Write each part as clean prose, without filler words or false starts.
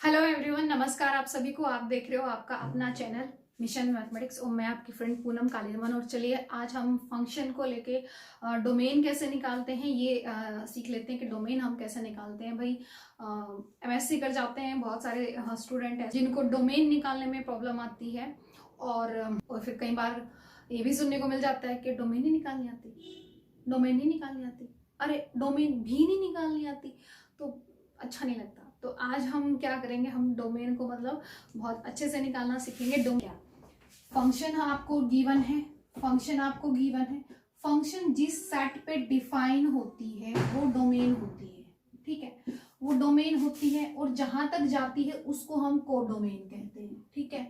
Hello everyone, नमस्कार आप सभी को। आप देख रहे हो आपका अपना चैनल मिशन मैथमेटिक्स और मैं आपकी फ्रेंड पूनम कालीरमन। और चलिए आज हम फंक्शन को लेके डोमेन कैसे निकालते हैं ये सीख लेते हैं कि डोमेन हम कैसे निकालते हैं। भाई एमएससी कर जाते हैं बहुत सारे स्टूडेंट हैं जिनको डोमेन निकालने में प्रॉब्लम आती है और फिर कई बार ये भी सुनने को मिल जाता है कि डोमेन ही निकालनी आती, डोमेन ही निकालनी आती, अरे डोमेन भी नहीं निकालनी आती तो अच्छा नहीं लगता। तो आज हम क्या करेंगे, हम डोमेन को मतलब बहुत अच्छे से निकालना सीखेंगे। क्या फंक्शन आपको गिवन है, फंक्शन आपको गिवन है, फंक्शन जिस सेट पे डिफाइन होती है वो डोमेन होती है। ठीक है, वो डोमेन होती है और जहां तक जाती है उसको हम कोडोमेन कहते हैं। ठीक है,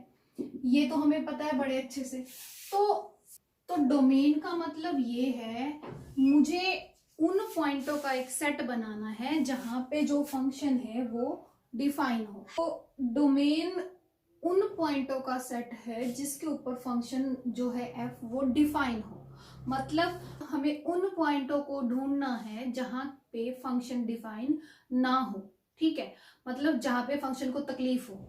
ये तो हमें पता है बड़े अच्छे से। तो डोमेन का मतलब ये है, मुझे उन पॉइंटों का एक सेट बनाना है जहां पे जो फंक्शन है वो डिफाइन हो। तो डोमेन उन पॉइंटों का सेट है जिसके ऊपर फंक्शन जो है एफ वो डिफाइन हो। मतलब हमें उन पॉइंटों को ढूंढना है जहां पे फंक्शन डिफाइन ना हो। ठीक है, मतलब जहां पे फंक्शन को तकलीफ हो,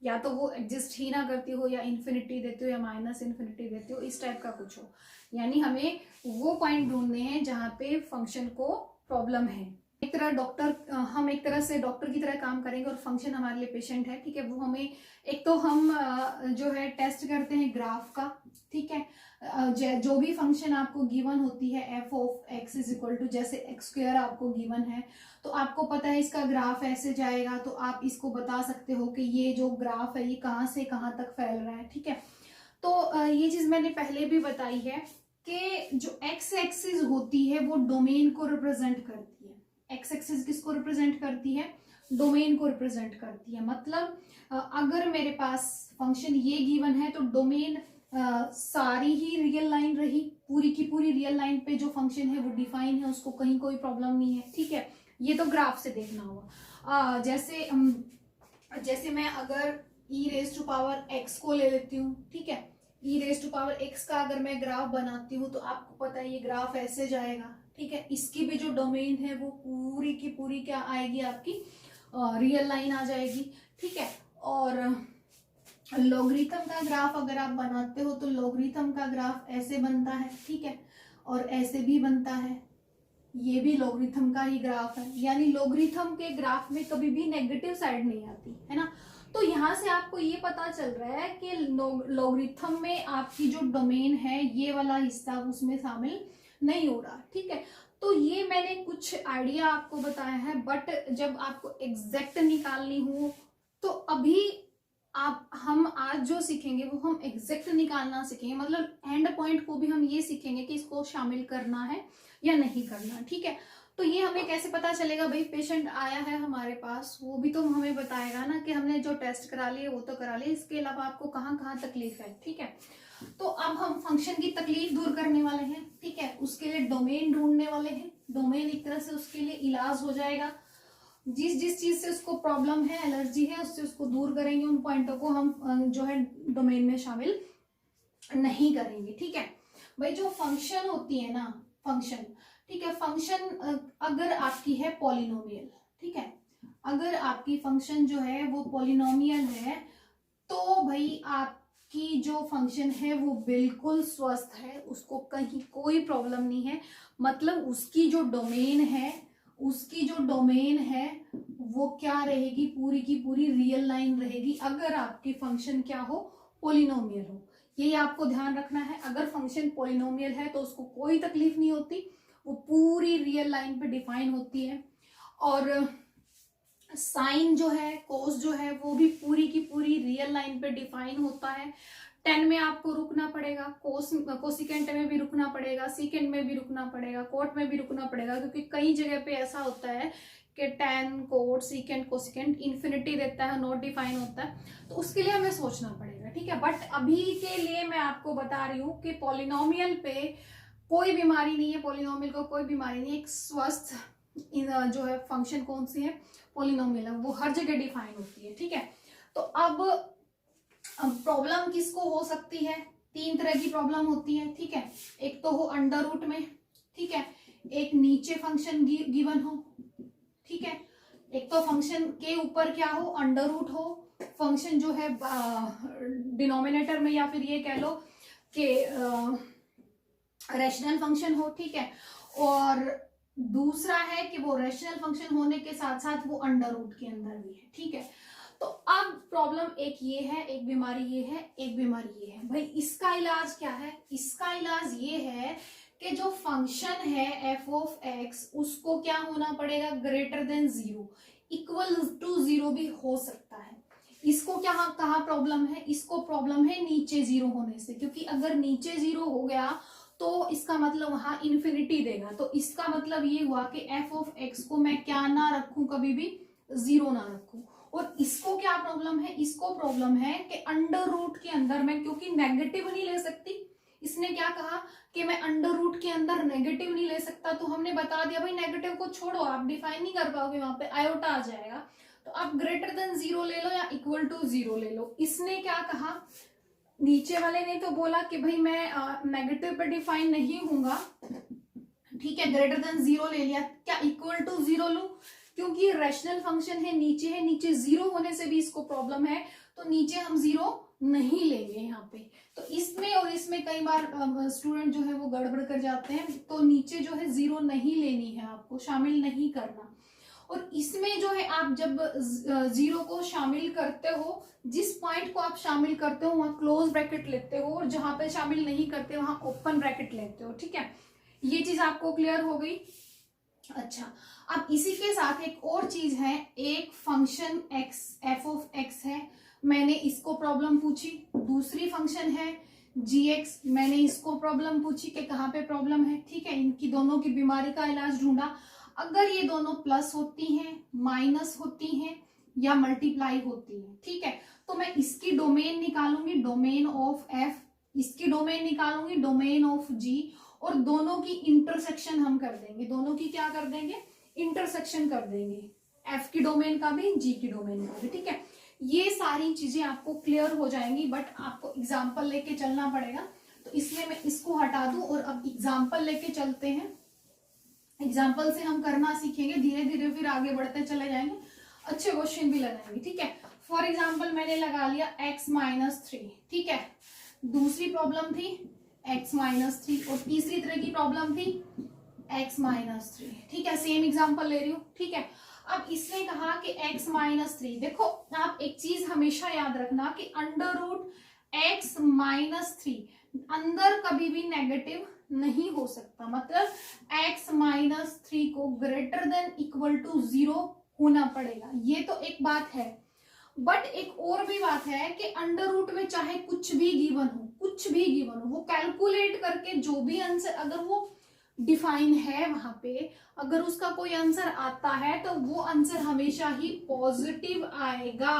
या तो वो एग्जिस्ट ही ना करती हो, या इन्फिनिटी देती हो, या माइनस इन्फिनिटी देती हो, इस टाइप का कुछ हो। यानी हमें वो पॉइंट ढूंढने हैं जहां पे फंक्शन को प्रॉब्लम है। एक तरह डॉक्टर, हम एक तरह से डॉक्टर की तरह काम करेंगे और फंक्शन हमारे लिए पेशेंट है। ठीक है, वो हमें एक तो हम जो है टेस्ट करते हैं ग्राफ का। ठीक है, जो भी फंक्शन आपको गिवन होती है f of x is equal to, जैसे एक्स स्क्वायर आपको गिवन है तो आपको पता है इसका ग्राफ ऐसे जाएगा, तो आप इसको बता सकते हो कि ये जो ग्राफ है ये कहाँ से कहाँ तक फैल रहा है। ठीक है, तो ये चीज मैंने पहले भी बताई है कि जो एक्स एक्सिस होती है वो डोमेन को रिप्रेजेंट करती है। एक्स एक्सिस किसको रिप्रेजेंट करती है? डोमेन को रिप्रेजेंट करती है। मतलब अगर मेरे पास फंक्शन ये गिवन है तो डोमेन सारी ही रियल लाइन रही, पूरी की पूरी रियल लाइन पे जो फंक्शन है वो डिफाइन है, उसको कहीं कोई प्रॉब्लम नहीं है। ठीक है, ये तो ग्राफ से देखना होगा। जैसे मैं अगर e raise to power x को ले लेती हूँ। ठीक है, e raise to power x का अगर मैं ग्राफ बनाती हूँ तो आपको पता है ये ग्राफ ऐसे जाएगा। ठीक है, इसकी भी जो डोमेन है वो पूरी की पूरी क्या आएगी, आपकी रियल लाइन आ जाएगी। ठीक है, और लॉगरिथम का ग्राफ अगर आप बनाते हो तो लॉगरिथम का ग्राफ ऐसे बनता है। ठीक है, और ऐसे भी बनता है, ये भी लॉगरिथम का ही ग्राफ है। यानी लॉगरिथम के ग्राफ में कभी भी नेगेटिव साइड नहीं आती है ना। तो यहां से आपको ये पता चल रहा है कि लॉगरिथम में आपकी जो डोमेन है ये वाला हिस्सा उसमें शामिल नहीं हो रहा। ठीक है, तो ये मैंने कुछ आइडिया आपको बताया है, बट जब आपको एग्जैक्ट निकालनी हो तो अभी हम आज जो सीखेंगे वो हम एग्जैक्ट निकालना सीखेंगे। मतलब एंड पॉइंट को भी हम ये सीखेंगे कि इसको शामिल करना है या नहीं करना। ठीक है, तो ये हमें कैसे पता चलेगा? भाई पेशेंट आया है हमारे पास, वो भी तो हमें बताएगा ना कि हमने जो टेस्ट करा लिए वो तो करा लिए, इसके अलावा आपको कहाँ कहाँ तकलीफ है। ठीक है, तो अब हम फंक्शन की तकलीफ दूर करने वाले हैं। ठीक है, उसके लिए डोमेन ढूंढने वाले हैं। डोमेन एक तरह से उसके लिए इलाज हो जाएगा। जिस जिस चीज से उसको प्रॉब्लम है, एलर्जी है, उससे उसको दूर करेंगे। उन पॉइंटों को हम जो है डोमेन में शामिल नहीं करेंगे। ठीक है भाई, जो फंक्शन होती है ना, फंक्शन, ठीक है, फंक्शन अगर आपकी है पॉलिनोमियल, ठीक है, अगर आपकी फंक्शन जो है वो पॉलिनोमियल है तो भाई आपकी जो फंक्शन है वो बिल्कुल स्वस्थ है, उसको कहीं कोई प्रॉब्लम नहीं है। मतलब उसकी जो डोमेन है, उसकी जो डोमेन है वो क्या रहेगी, पूरी की पूरी रियल लाइन रहेगी, अगर आपकी फंक्शन क्या हो, पॉलिनोमियल हो। ये आपको ध्यान रखना है। अगर फंक्शन पॉलिनोमियल है तो उसको कोई तकलीफ नहीं होती, वो पूरी रियल लाइन पे डिफाइन होती है। और साइन जो है, कोस जो है, वो भी पूरी की पूरी रियल लाइन पे डिफाइन होता है। टेन में आपको रुकना पड़ेगा, कोसिकेंट में भी रुकना पड़ेगा, सीकेंट में भी रुकना पड़ेगा, कोट में भी रुकना पड़ेगा, क्योंकि कई जगह पे ऐसा होता है कि tan, cot, secant, cosecant infinity देता है, नॉट डिफाइन होता है, तो उसके लिए हमें सोचना पड़ेगा। ठीक है, बट अभी के लिए मैं आपको बता रही हूँ कि पॉलिनोमियल पे कोई बीमारी नहीं है, पॉलिनोमियल को कोई बीमारी नहीं है। एक स्वस्थ जो है फंक्शन कौन सी है, पॉलिनोमियल है, वो हर जगह डिफाइन होती है। ठीक है, तो अब प्रॉब्लम किसको हो सकती है? तीन तरह की प्रॉब्लम होती है। ठीक है, एक तो हो अंडर रूट में, ठीक है, एक नीचे फंक्शन गिवन हो, ठीक है, एक तो फंक्शन के ऊपर क्या हो, अंडर रूट हो, फंक्शन जो है डिनोमिनेटर में, या फिर ये कह लो कि रैशनल फंक्शन हो, ठीक है। और दूसरा है कि वो रैशनल फंक्शन होने के साथ साथ वो अंडर रूट के अंदर भी है, ठीक है। तो अब प्रॉब्लम एक ये है, एक बीमारी ये है, एक बीमारी ये है। भाई इसका इलाज क्या है? इसका इलाज ये है कि जो फंक्शन है एफ ऑफ एक्स उसको क्या होना पड़ेगा, greater than zero, equal to zero भी हो सकता है। इसको क्या कहा प्रॉब्लम है? इसको प्रॉब्लम है नीचे जीरो होने से, क्योंकि अगर नीचे जीरो हो गया तो इसका मतलब वहां इन्फिनिटी देगा। तो इसका मतलब ये हुआ कि एफ ऑफ एक्स को मैं क्या ना रखूं, कभी भी जीरो ना रखूं। और इसको क्या प्रॉब्लम है? इसको प्रॉब्लम है कि अंडर रूट के अंदर मैं, क्योंकि नेगेटिव नहीं ले सकती, इसने क्या कहा कि मैं अंडर रूट के अंदर नेगेटिव नहीं ले सकता, तो हमने बता दिया भाई नेगेटिव को छोड़ो, आप डिफाइन नहीं कर पाओगे, वहां पे आयोटा आ जाएगा। तो आप ग्रेटर देन जीरो ले लो या इक्वल टू जीरो ले लो। इसने क्या कहा, नीचे वाले ने तो बोला कि भाई मैं नेगेटिव पे डिफाइन नहीं होऊंगा, ठीक है, ग्रेटर देन जीरो ले लिया, क्या इक्वल टू जीरो लूं, क्योंकि रैशनल फंक्शन है, नीचे जीरो होने से भी इसको प्रॉब्लम है, तो नीचे हम जीरो नहीं लेंगे यहाँ पे। तो इसमें और इसमें कई बार स्टूडेंट जो है वो गड़बड़ कर जाते हैं, तो नीचे जो है जीरो नहीं लेनी है, आपको शामिल नहीं करना। और इसमें जो है आप जब जीरो को शामिल करते हो, जिस पॉइंट को आप शामिल करते हो वहां क्लोज ब्रैकेट लेते हो, और जहां पे शामिल नहीं करते वहां ओपन ब्रैकेट लेते हो, ठीक है। ये चीज आपको क्लियर हो गई? अच्छा, अब इसी के साथ एक और चीज है, एक function x F of x है, मैंने इसको प्रॉब्लम पूछी। दूसरी फंक्शन है जी एक्स, मैंने इसको प्रॉब्लम पूछी कि कहाँ पे प्रॉब्लम है, ठीक है। इनकी दोनों की बीमारी का इलाज ढूंढा। अगर ये दोनों प्लस होती हैं, माइनस होती हैं या मल्टीप्लाई होती हैं, ठीक है, तो मैं इसकी डोमेन निकालूंगी, डोमेन ऑफ एफ, इसकी डोमेन निकालूंगी, डोमेन ऑफ जी, और दोनों की इंटरसेक्शन हम कर देंगे, दोनों की क्या कर देंगे, इंटरसेक्शन कर देंगे, एफ की डोमेन का भी, जी की डोमेन का भी, ठीक है। ये सारी चीजें आपको क्लियर हो जाएंगी, बट आपको एग्जाम्पल लेके चलना पड़ेगा, तो इसलिए मैं इसको हटा दूं और अब एग्जाम्पल लेके चलते हैं। एग्जाम्पल से हम करना सीखेंगे, धीरे धीरे फिर आगे बढ़ते चले जाएंगे, अच्छे क्वेश्चन भी लगाएंगे, ठीक है। फॉर एग्जाम्पल मैंने लगा लिया x माइनस थ्री, ठीक है। दूसरी प्रॉब्लम थी x माइनस थ्री, और तीसरी तरह की प्रॉब्लम थी x माइनस थ्री, ठीक है। सेम एग्जाम्पल ले रही हूँ, ठीक है। अब इसने कहा कि x माइनस थ्री, देखो आप एक चीज हमेशा याद रखना कि under root x minus three अंदर कभी भी नेगेटिव नहीं हो सकता, मतलब x माइनस थ्री को greater than equal to zero होना पड़ेगा, ये तो एक बात है। बट एक और भी बात है कि अंडर रूट में चाहे कुछ भी गिवन हो, कुछ भी गिवन हो, वो कैलकुलेट करके जो भी आंसर, अगर वो डिफाइन है वहां पे, अगर उसका कोई आंसर आता है तो वो आंसर हमेशा ही पॉजिटिव आएगा।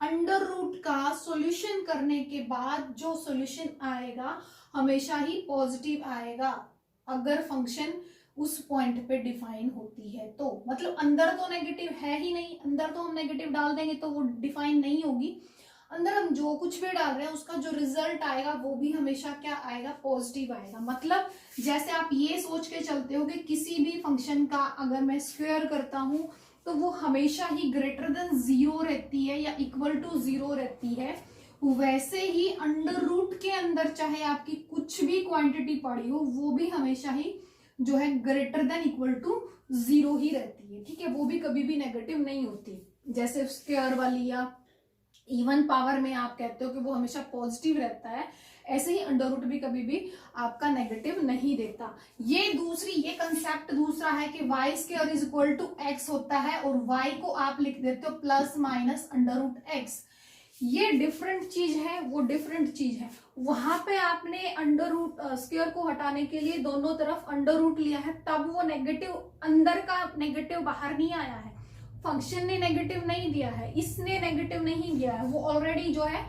अंडर रूट का सॉल्यूशन करने के बाद जो सॉल्यूशन आएगा हमेशा ही पॉजिटिव आएगा, अगर फंक्शन उस पॉइंट पे डिफाइन होती है तो। मतलब अंदर तो नेगेटिव है ही नहीं, अंदर तो हम नेगेटिव डाल देंगे तो वो डिफाइन नहीं होगी, अंदर हम जो कुछ भी डाल रहे हैं उसका जो रिजल्ट आएगा वो भी हमेशा क्या आएगा, पॉजिटिव आएगा। मतलब जैसे आप ये सोच के चलते हो कि किसी भी फंक्शन का अगर मैं स्क्वायर करता हूं तो वो हमेशा ही ग्रेटर देन जीरो रहती है या इक्वल टू जीरो रहती है, वैसे ही अंडर रूट के अंदर चाहे आपकी कुछ भी क्वांटिटी पड़ी हो वो भी हमेशा ही जो है greater than equal to zero ही रहती है, ठीक है। वो भी कभी भी नेगेटिव नहीं होती, जैसे स्क्वायर वाली या इवन पावर में आप कहते हो कि वो हमेशा पॉजिटिव रहता है, ऐसे ही अंडर रूट भी कभी भी आपका नेगेटिव नहीं देता। ये कंसेप्ट दूसरा है कि y square is equal to x होता है, और वाई को आप लिख देते हो plus minus under root x, ये डिफरेंट चीज है, वो डिफरेंट चीज है। वहां पे आपने अंडर रूट स्क्वायर को हटाने के लिए दोनों तरफ अंडर रूट लिया है, तब वो नेगेटिव, अंदर का नेगेटिव बाहर नहीं आया है, फंक्शन ने नेगेटिव नहीं दिया है, इसने नेगेटिव नहीं दिया है, वो ऑलरेडी जो है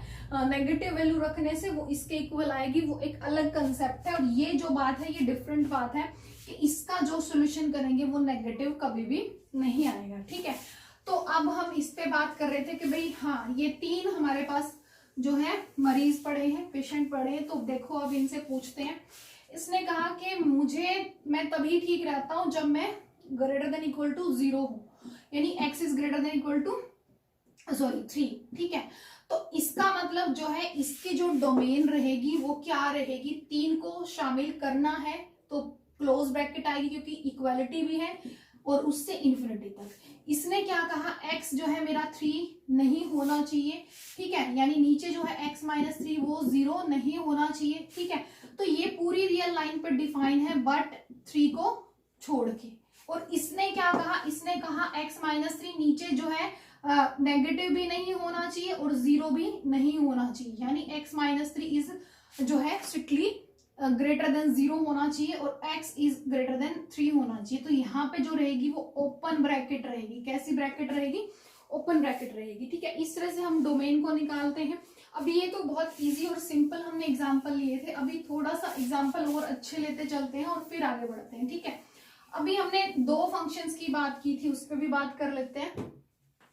नेगेटिव वैल्यू रखने से वो इसके इक्वल आएगी, वो एक अलग कंसेप्ट है। और ये जो बात है ये डिफरेंट बात है कि इसका जो सोल्यूशन करेंगे वो नेगेटिव कभी भी नहीं आएगा, ठीक है। तो अब हम इस पे बात कर रहे थे कि भाई हाँ, ये तीन हमारे पास जो है मरीज पड़े हैं, पेशेंट पड़े हैं, तो देखो अब इनसे पूछते हैं। इसने कहा कि मैं तभी ठीक रहता हूं जब मैं ग्रेटर देन इक्वल टू 0 हो, यानी x is greater than equal to 3, ठीक है। तो इसका मतलब जो है इसकी जो डोमेन रहेगी वो क्या रहेगी, 3 को शामिल करना है तो क्लोज ब्रैकेट आएगी क्योंकि इक्वालिटी भी है, और उससे इन्फिनिटी तक। इसने क्या कहा, x जो है मेरा 3 नहीं होना चाहिए, ठीक है, यानी नीचे जो है x माइनस 3 वो 0 नहीं होना चाहिए, ठीक है। तो ये पूरी रियल लाइन पर डिफाइन है बट 3 को छोड़ के। और इसने क्या कहा, इसने कहा x माइनस 3 नीचे जो है नेगेटिव भी नहीं होना चाहिए और 0 भी नहीं होना चाहिए, यानी x माइनस 3 इज जो है स्ट्रिक्टली ग्रेटर देन 0 होना चाहिए और x इज ग्रेटर देन 3 होना चाहिए। तो यहाँ पे जो रहेगी वो ओपन ब्रैकेट रहेगी। कैसी ब्रैकेट रहेगी, ओपन ब्रैकेट रहेगी, ठीक है। इस तरह से हम डोमेन को निकालते हैं। अभी ये तो बहुत इजी और सिंपल हमने एग्जाम्पल लिए थे, अभी थोड़ा सा एग्जाम्पल और अच्छे लेते चलते हैं और फिर आगे बढ़ते हैं, ठीक है। अभी हमने 2 फंक्शंस की बात की थी, उस पर भी बात कर लेते हैं।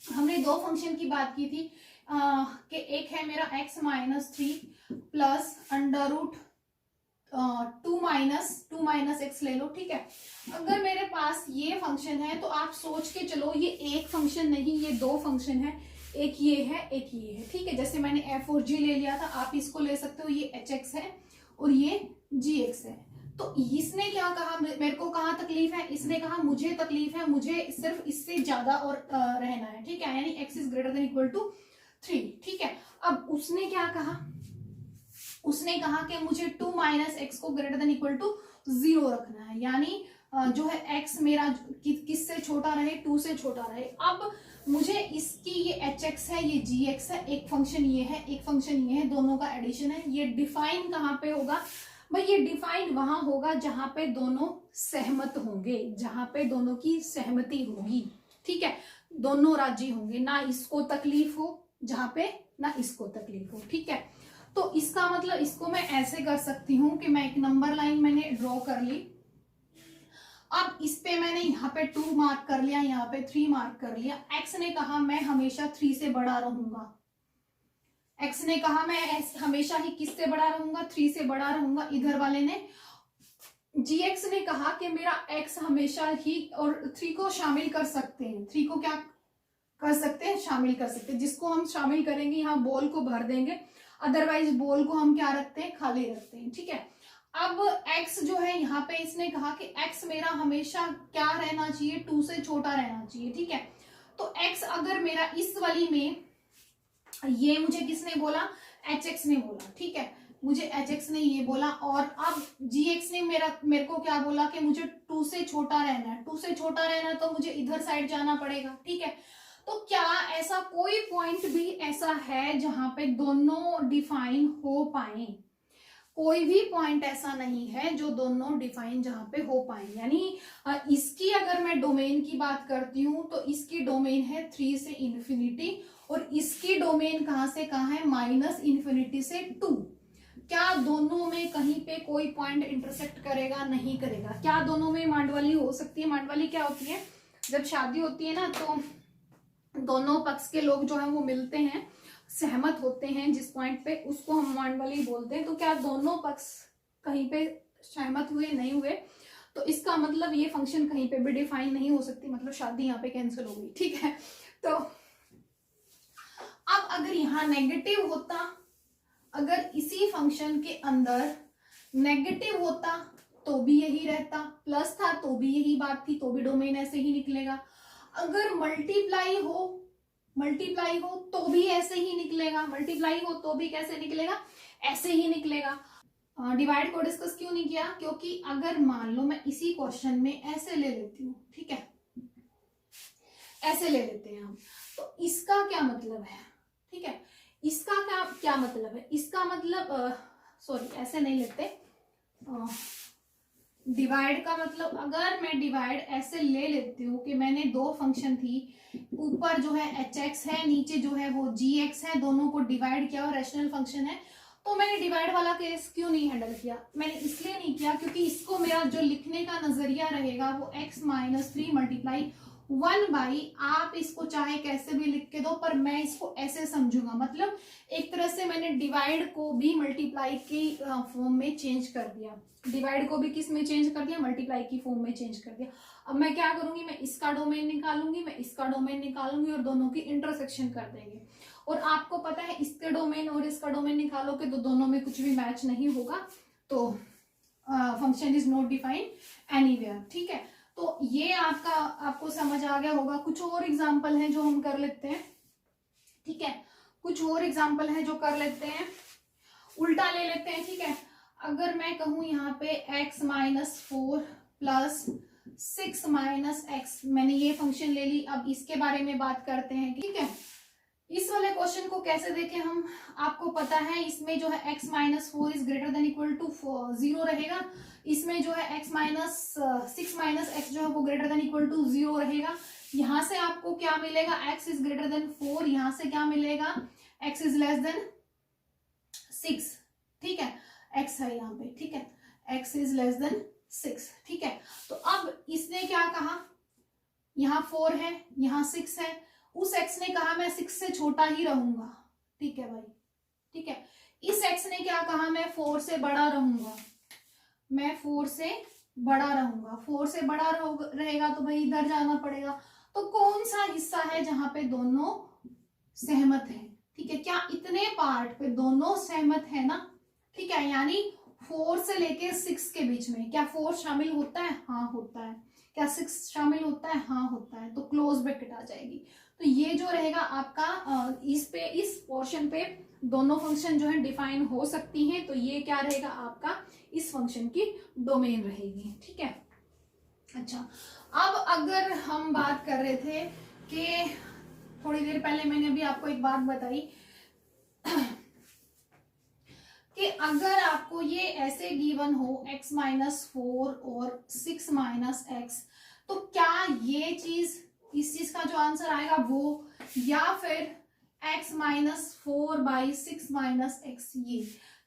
हमने 2 फंक्शन की बात की थी कि एक है मेरा x minus 3 plus under root 2 minus x ले लो, ठीक है। अगर मेरे पास ये फंक्शन है तो आप सोच के चलो ये एक फंक्शन नहीं, ये 2 फंक्शन है, एक ये है एक ये है, ठीक है। जैसे मैंने f और g ले लिया था, आप इसको ले सकते हो, ये hx है और ये gx है। तो इसने क्या कहा, मेरे को कहाँ तकलीफ है, इसने कहा मुझे तकलीफ है, मुझे सिर्फ इससे ज्यादा और रहना है, ठीक है, यानी x is greater than equal to 3, ठीक है। अब उसने क्या कहा, उसने कहा कि मुझे 2 माइनस एक्स को ग्रेटर देन इक्वल टू 0 रखना है, यानी जो है x मेरा किससे छोटा रहे, 2 से छोटा रहे। अब मुझे इसकी ये hx है, ये gx है, एक फंक्शन ये है, एक फंक्शन ये है, दोनों का एडिशन है। ये डिफाइन कहाँ पे होगा भाई, ये डिफाइन वहां होगा जहां पे दोनों सहमत होंगे, जहां पे दोनों की सहमति होगी, ठीक है, दोनों राजी होंगे, ना इसको तकलीफ हो जहां पे ना इसको तकलीफ हो, ठीक है। तो इसका मतलब इसको मैं ऐसे कर सकती हूं कि मैं एक नंबर लाइन मैंने ड्रॉ कर ली, अब इस पे मैंने यहाँ पे 2 मार्क कर लिया, यहाँ पे 3 मार्क कर लिया। x ने कहा मैं हमेशा 3 से बड़ा रहूंगा, x ने कहा मैं हमेशा ही किससे बड़ा रहूंगा, 3 से बड़ा रहूंगा। इधर वाले ने gx ने कहा कि मेरा x हमेशा ही, और 3 को शामिल कर सकते हैं, 3 को क्या कर सकते हैं, शामिल कर सकते हैं। जिसको हम शामिल करेंगे यहाँ बॉल को भर देंगे, अदरवाइज बॉल को हम क्या रखते हैं, खाली रखते हैं, ठीक है। अब x जो है यहाँ पे इसने कहा कि x मेरा हमेशा क्या रहना चाहिए, 2 से छोटा रहना चाहिए, ठीक है। तो x अगर मेरा इस वाली में, ये मुझे किसने बोला, hx ने बोला, ठीक है, मुझे hx ने ये बोला, और अब gx ने मेरे को क्या बोला कि मुझे 2 से छोटा रहना है, 2 से छोटा रहना है तो मुझे इधर साइड जाना पड़ेगा, ठीक है। तो क्या ऐसा कोई पॉइंट भी ऐसा है जहां पे दोनों डिफाइन हो पाए, कोई भी पॉइंट ऐसा नहीं है जो दोनों डिफाइन जहां पे हो पाए। यानी इसकी अगर मैं डोमेन की बात करती हूं तो इसकी डोमेन है 3 से इन्फिनिटी, और इसकी डोमेन कहां से कहां है, माइनस इन्फिनिटी से 2। क्या दोनों में कहीं पे कोई पॉइंट इंटरसेक्ट करेगा, नहीं करेगा। क्या दोनों में मांडवाली हो सकती है, मांडवाली क्या होती है, जब शादी होती है ना तो दोनों पक्ष के लोग जो है वो मिलते हैं, सहमत होते हैं जिस पॉइंट पे, उसको हम मांडवाली बोलते हैं। तो क्या दोनों पक्ष कहीं पे सहमत हुए, नहीं हुए, तो इसका मतलब ये फंक्शन कहीं पे भी डिफाइन नहीं हो सकती, मतलब शादी यहाँ पे कैंसिल हो गई, ठीक है। तो अब अगर यहाँ नेगेटिव होता, अगर इसी फंक्शन के अंदर नेगेटिव होता तो भी यही रहता, प्लस था तो भी यही बात थी, तो भी डोमेन ऐसे ही निकलेगा। अगर मल्टीप्लाई हो तो भी ऐसे ही निकलेगा, मल्टीप्लाई हो तो भी कैसे निकलेगा, ऐसे ही निकलेगा। डिवाइड को डिस्कस क्यों नहीं किया, क्योंकि अगर मान लो मैं इसी क्वेश्चन में ऐसे ले लेती हूँ, ठीक है, ऐसे ले लेते हैं हम, तो इसका क्या मतलब है, ठीक है, इसका क्या मतलब है, इसका मतलब सॉरी ऐसे नहीं लेते, डिवाइड का मतलब अगर मैं डिवाइड ऐसे ले लेती हूँ कि मैंने 2 फंक्शन थी, ऊपर जो है hx है, नीचे जो है वो gx है, दोनों को डिवाइड किया और रैशनल फंक्शन है, तो मैंने डिवाइड वाला केस क्यों नहीं हैंडल किया, मैंने इसलिए नहीं किया क्योंकि इसको मेरा जो लिखने का नजरिया रहेगा वो x माइनस 3 मल्टीप्लाई 1/, आप इसको चाहे कैसे भी लिख के दो, पर मैं इसको ऐसे समझूंगा, मतलब एक तरह से मैंने डिवाइड को भी मल्टीप्लाई की फॉर्म में चेंज कर दिया, डिवाइड को भी किस में चेंज कर दिया, मल्टीप्लाई की फॉर्म में चेंज कर दिया। अब मैं क्या करूंगी, मैं इसका डोमेन निकालूंगी, मैं इसका डोमेन निकालूंगी और दोनों की इंटरसेक्शन कर देंगे। और आपको पता है इसके डोमेन और इसका डोमेन निकालोगे तो दोनों में कुछ भी मैच नहीं होगा, तो function is not defined anywhere. ठीक है, तो ये आपको समझ आ गया होगा। कुछ और एग्जाम्पल हैं जो हम कर लेते हैं। ठीक है, कुछ और एग्जाम्पल है जो कर लेते हैं, उल्टा ले लेते हैं। ठीक है, अगर मैं कहूं यहाँ पे x minus 4 plus 6 minus x, मैंने ये फंक्शन ले ली। अब इसके बारे में बात करते हैं। ठीक है, इस वाले क्वेश्चन को कैसे देखें हम, आपको पता है इसमें जो है x minus 4 is greater than equal to 0 रहेगा, इसमें जो है x माइनस 6 माइनस एक्स जो है वो ग्रेटर देन इक्वल टू 0 रहेगा। यहाँ से आपको क्या मिलेगा, x इज ग्रेटर देन 4, यहाँ से क्या मिलेगा, x इज लेस देन 6। ठीक है, x है यहाँ पे। ठीक है, x इज लेस देन 6। ठीक है, तो अब इसने क्या कहा, यहाँ 4 है, यहाँ 6 है, उस x ने कहा मैं 6 से छोटा ही रहूंगा। ठीक है भाई, ठीक है, इस x ने क्या कहा, मैं 4 से बड़ा रहूंगा, मैं 4 से बड़ा रहूंगा। 4 से बड़ा रहेगा तो भाई इधर जाना पड़ेगा। तो कौन सा हिस्सा है जहां पे दोनों सहमत हैं? ठीक है, क्या इतने पार्ट पे दोनों सहमत है ना? ठीक है, यानी 4 से लेके 6 के बीच में क्या 4 शामिल होता है? हाँ होता है। क्या 6 शामिल होता है? हाँ होता है। तो क्लोज ब्रैकेट आ जाएगी। तो ये जो रहेगा आपका, इस पोर्शन पे दोनों फंक्शन जो है डिफाइन हो सकती हैं। तो ये क्या रहेगा आपका, इस फंक्शन की डोमेन रहेगी। ठीक है, अच्छा, अब अगर हम बात कर रहे थे कि थोड़ी देर पहले मैंने अभी आपको एक बात बताई कि अगर आपको ये ऐसे गिवन हो x माइनस 4 और 6 माइनस एक्स, तो क्या ये चीज, इस चीज का जो आंसर आएगा वो, या फिर x माइनस 4/6 माइनस एक्स, ये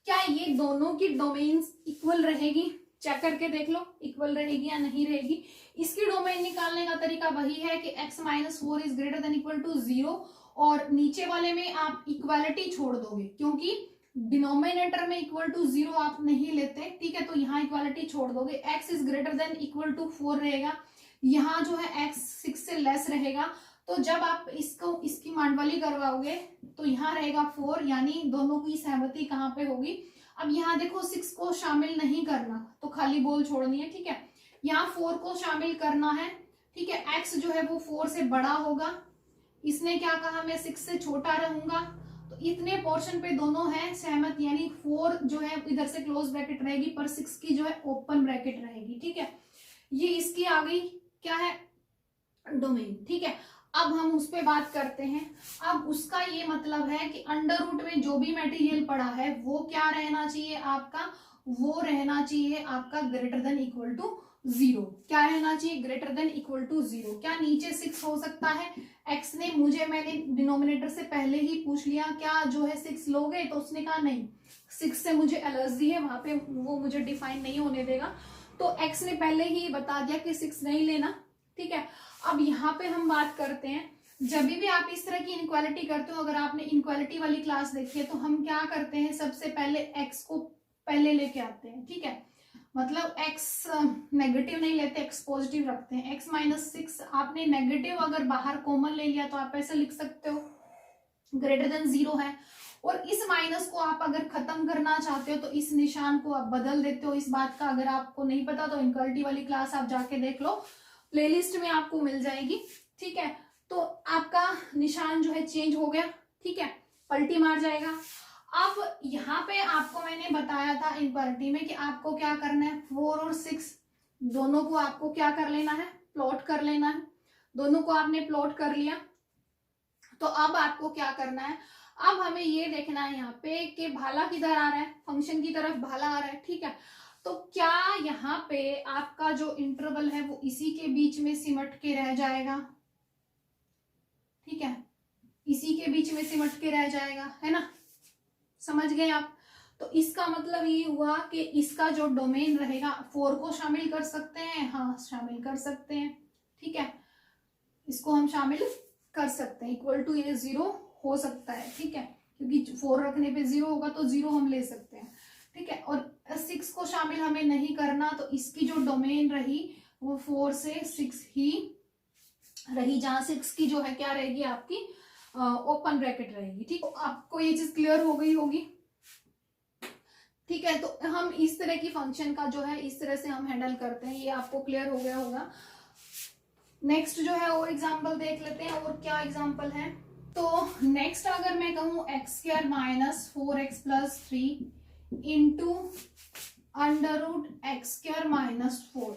क्या ये दोनों की डोमेन्स इक्वल रहेगी? चेक करके देख लो इक्वल रहेगी या नहीं रहेगी। इसकी डोमेन निकालने का तरीका वही है कि x minus 4 is greater than equal to 0, और नीचे वाले में आप इक्वालिटी छोड़ दोगे, क्योंकि डिनोमिनेटर में इक्वल टू 0 आप नहीं लेते। ठीक है, तो यहाँ इक्वालिटी छोड़ दोगे, x is greater than equal to 4 रहेगा, यहाँ जो है x 6 से लेस रहेगा। तो जब आप इसकी मांडवाली करवाओगे तो यहाँ रहेगा 4, यानी दोनों की सहमति कहाँ पे होगी। अब यहाँ देखो 6 को शामिल नहीं करना, तो खाली बोल छोड़नी है। ठीक है, यहाँ 4 को शामिल करना है। ठीक है, x जो है वो 4 से बड़ा होगा, इसने क्या कहा, मैं 6 से छोटा रहूंगा। तो इतने पोर्शन पे दोनों हैं सहमत, यानी 4 जो है इधर से क्लोज ब्रैकेट रहेगी, पर 6 की जो है ओपन ब्रैकेट रहेगी। ठीक है, ये इसकी आ गई क्या है, डोमेन। ठीक है, अब हम उस पर बात करते हैं। अब उसका ये मतलब है कि अंडर रूट में जो भी मटेरियल पड़ा है वो क्या रहना चाहिए आपका, वो रहना चाहिए आपका ग्रेटर देन इक्वल टू 0। क्या रहना चाहिए, ग्रेटर देन इक्वल टू 0। क्या नीचे 6 हो सकता है? x ने मैंने डिनोमिनेटर से पहले ही पूछ लिया क्या जो है 6 लोगे, तो उसने कहा नहीं, 6 से मुझे एलर्जी है, वहां पे वो मुझे डिफाइन नहीं होने देगा। तो x ने पहले ही बता दिया कि 6 नहीं लेना। ठीक है, अब यहाँ पे हम बात करते हैं, जब भी आप इस तरह की इनक्वालिटी करते हो, अगर आपने इनक्वालिटी वाली क्लास देखी है तो हम क्या करते हैं, सबसे पहले x को पहले लेके आते हैं। ठीक है, मतलब x नेगेटिव नहीं लेते, x पॉजिटिव रखते हैं। x माइनस 6 आपने नेगेटिव अगर बाहर कॉमन ले लिया तो आप ऐसे लिख सकते हो, ग्रेटर देन 0 है। और इस माइनस को आप अगर खत्म करना चाहते हो तो इस निशान को आप बदल देते हो। इस बात का अगर आपको नहीं पता तो इनक्वालिटी वाली क्लास आप जाके देख लो, प्लेलिस्ट में आपको मिल जाएगी। ठीक है, तो आपका निशान जो है चेंज हो गया। ठीक है, पलटी मार जाएगा। अब यहाँ पे आपको मैंने बताया था इनक्वालिटी में कि आपको क्या करना है, 4 और 6 दोनों को आपको क्या कर लेना है, प्लॉट कर लेना है। दोनों को आपने प्लॉट कर लिया, तो अब आपको क्या करना है, अब हमें ये देखना है यहाँ पे कि भाला किधर आ रहा है, फंक्शन की तरफ भाला आ रहा है। ठीक है, तो क्या यहाँ पे आपका जो इंटरवल है वो इसी के बीच में सिमट के रह जाएगा? ठीक है, इसी के बीच में सिमट के रह जाएगा, है ना, समझ गए आप? तो इसका मतलब ये हुआ कि इसका जो डोमेन रहेगा, 4 को शामिल कर सकते हैं, हाँ शामिल कर सकते हैं। ठीक है, इसको हम शामिल कर सकते हैं। इक्वल टू ये 0 हो सकता है, ठीक है, क्योंकि 4 रखने पे 0 होगा तो 0 हम ले सकते हैं, ठीक है। और 6 को शामिल हमें नहीं करना, तो इसकी जो डोमेन रही वो 4 से 6 ही रही, जहां 6 की जो है क्या रहेगी आपकी ओपन ब्रैकेट रहेगी, ठीक। आपको ये चीज क्लियर हो गई होगी, ठीक है। तो हम इस तरह की फंक्शन का जो है इस तरह से हम हैंडल करते हैं, ये आपको क्लियर हो गया होगा। नेक्स्ट जो है और एग्जांपल देख लेते हैं, और क्या एग्जांपल है। तो नेक्स्ट अगर मैं कहूं x square minus 4x plus 3 into under root x square minus 4,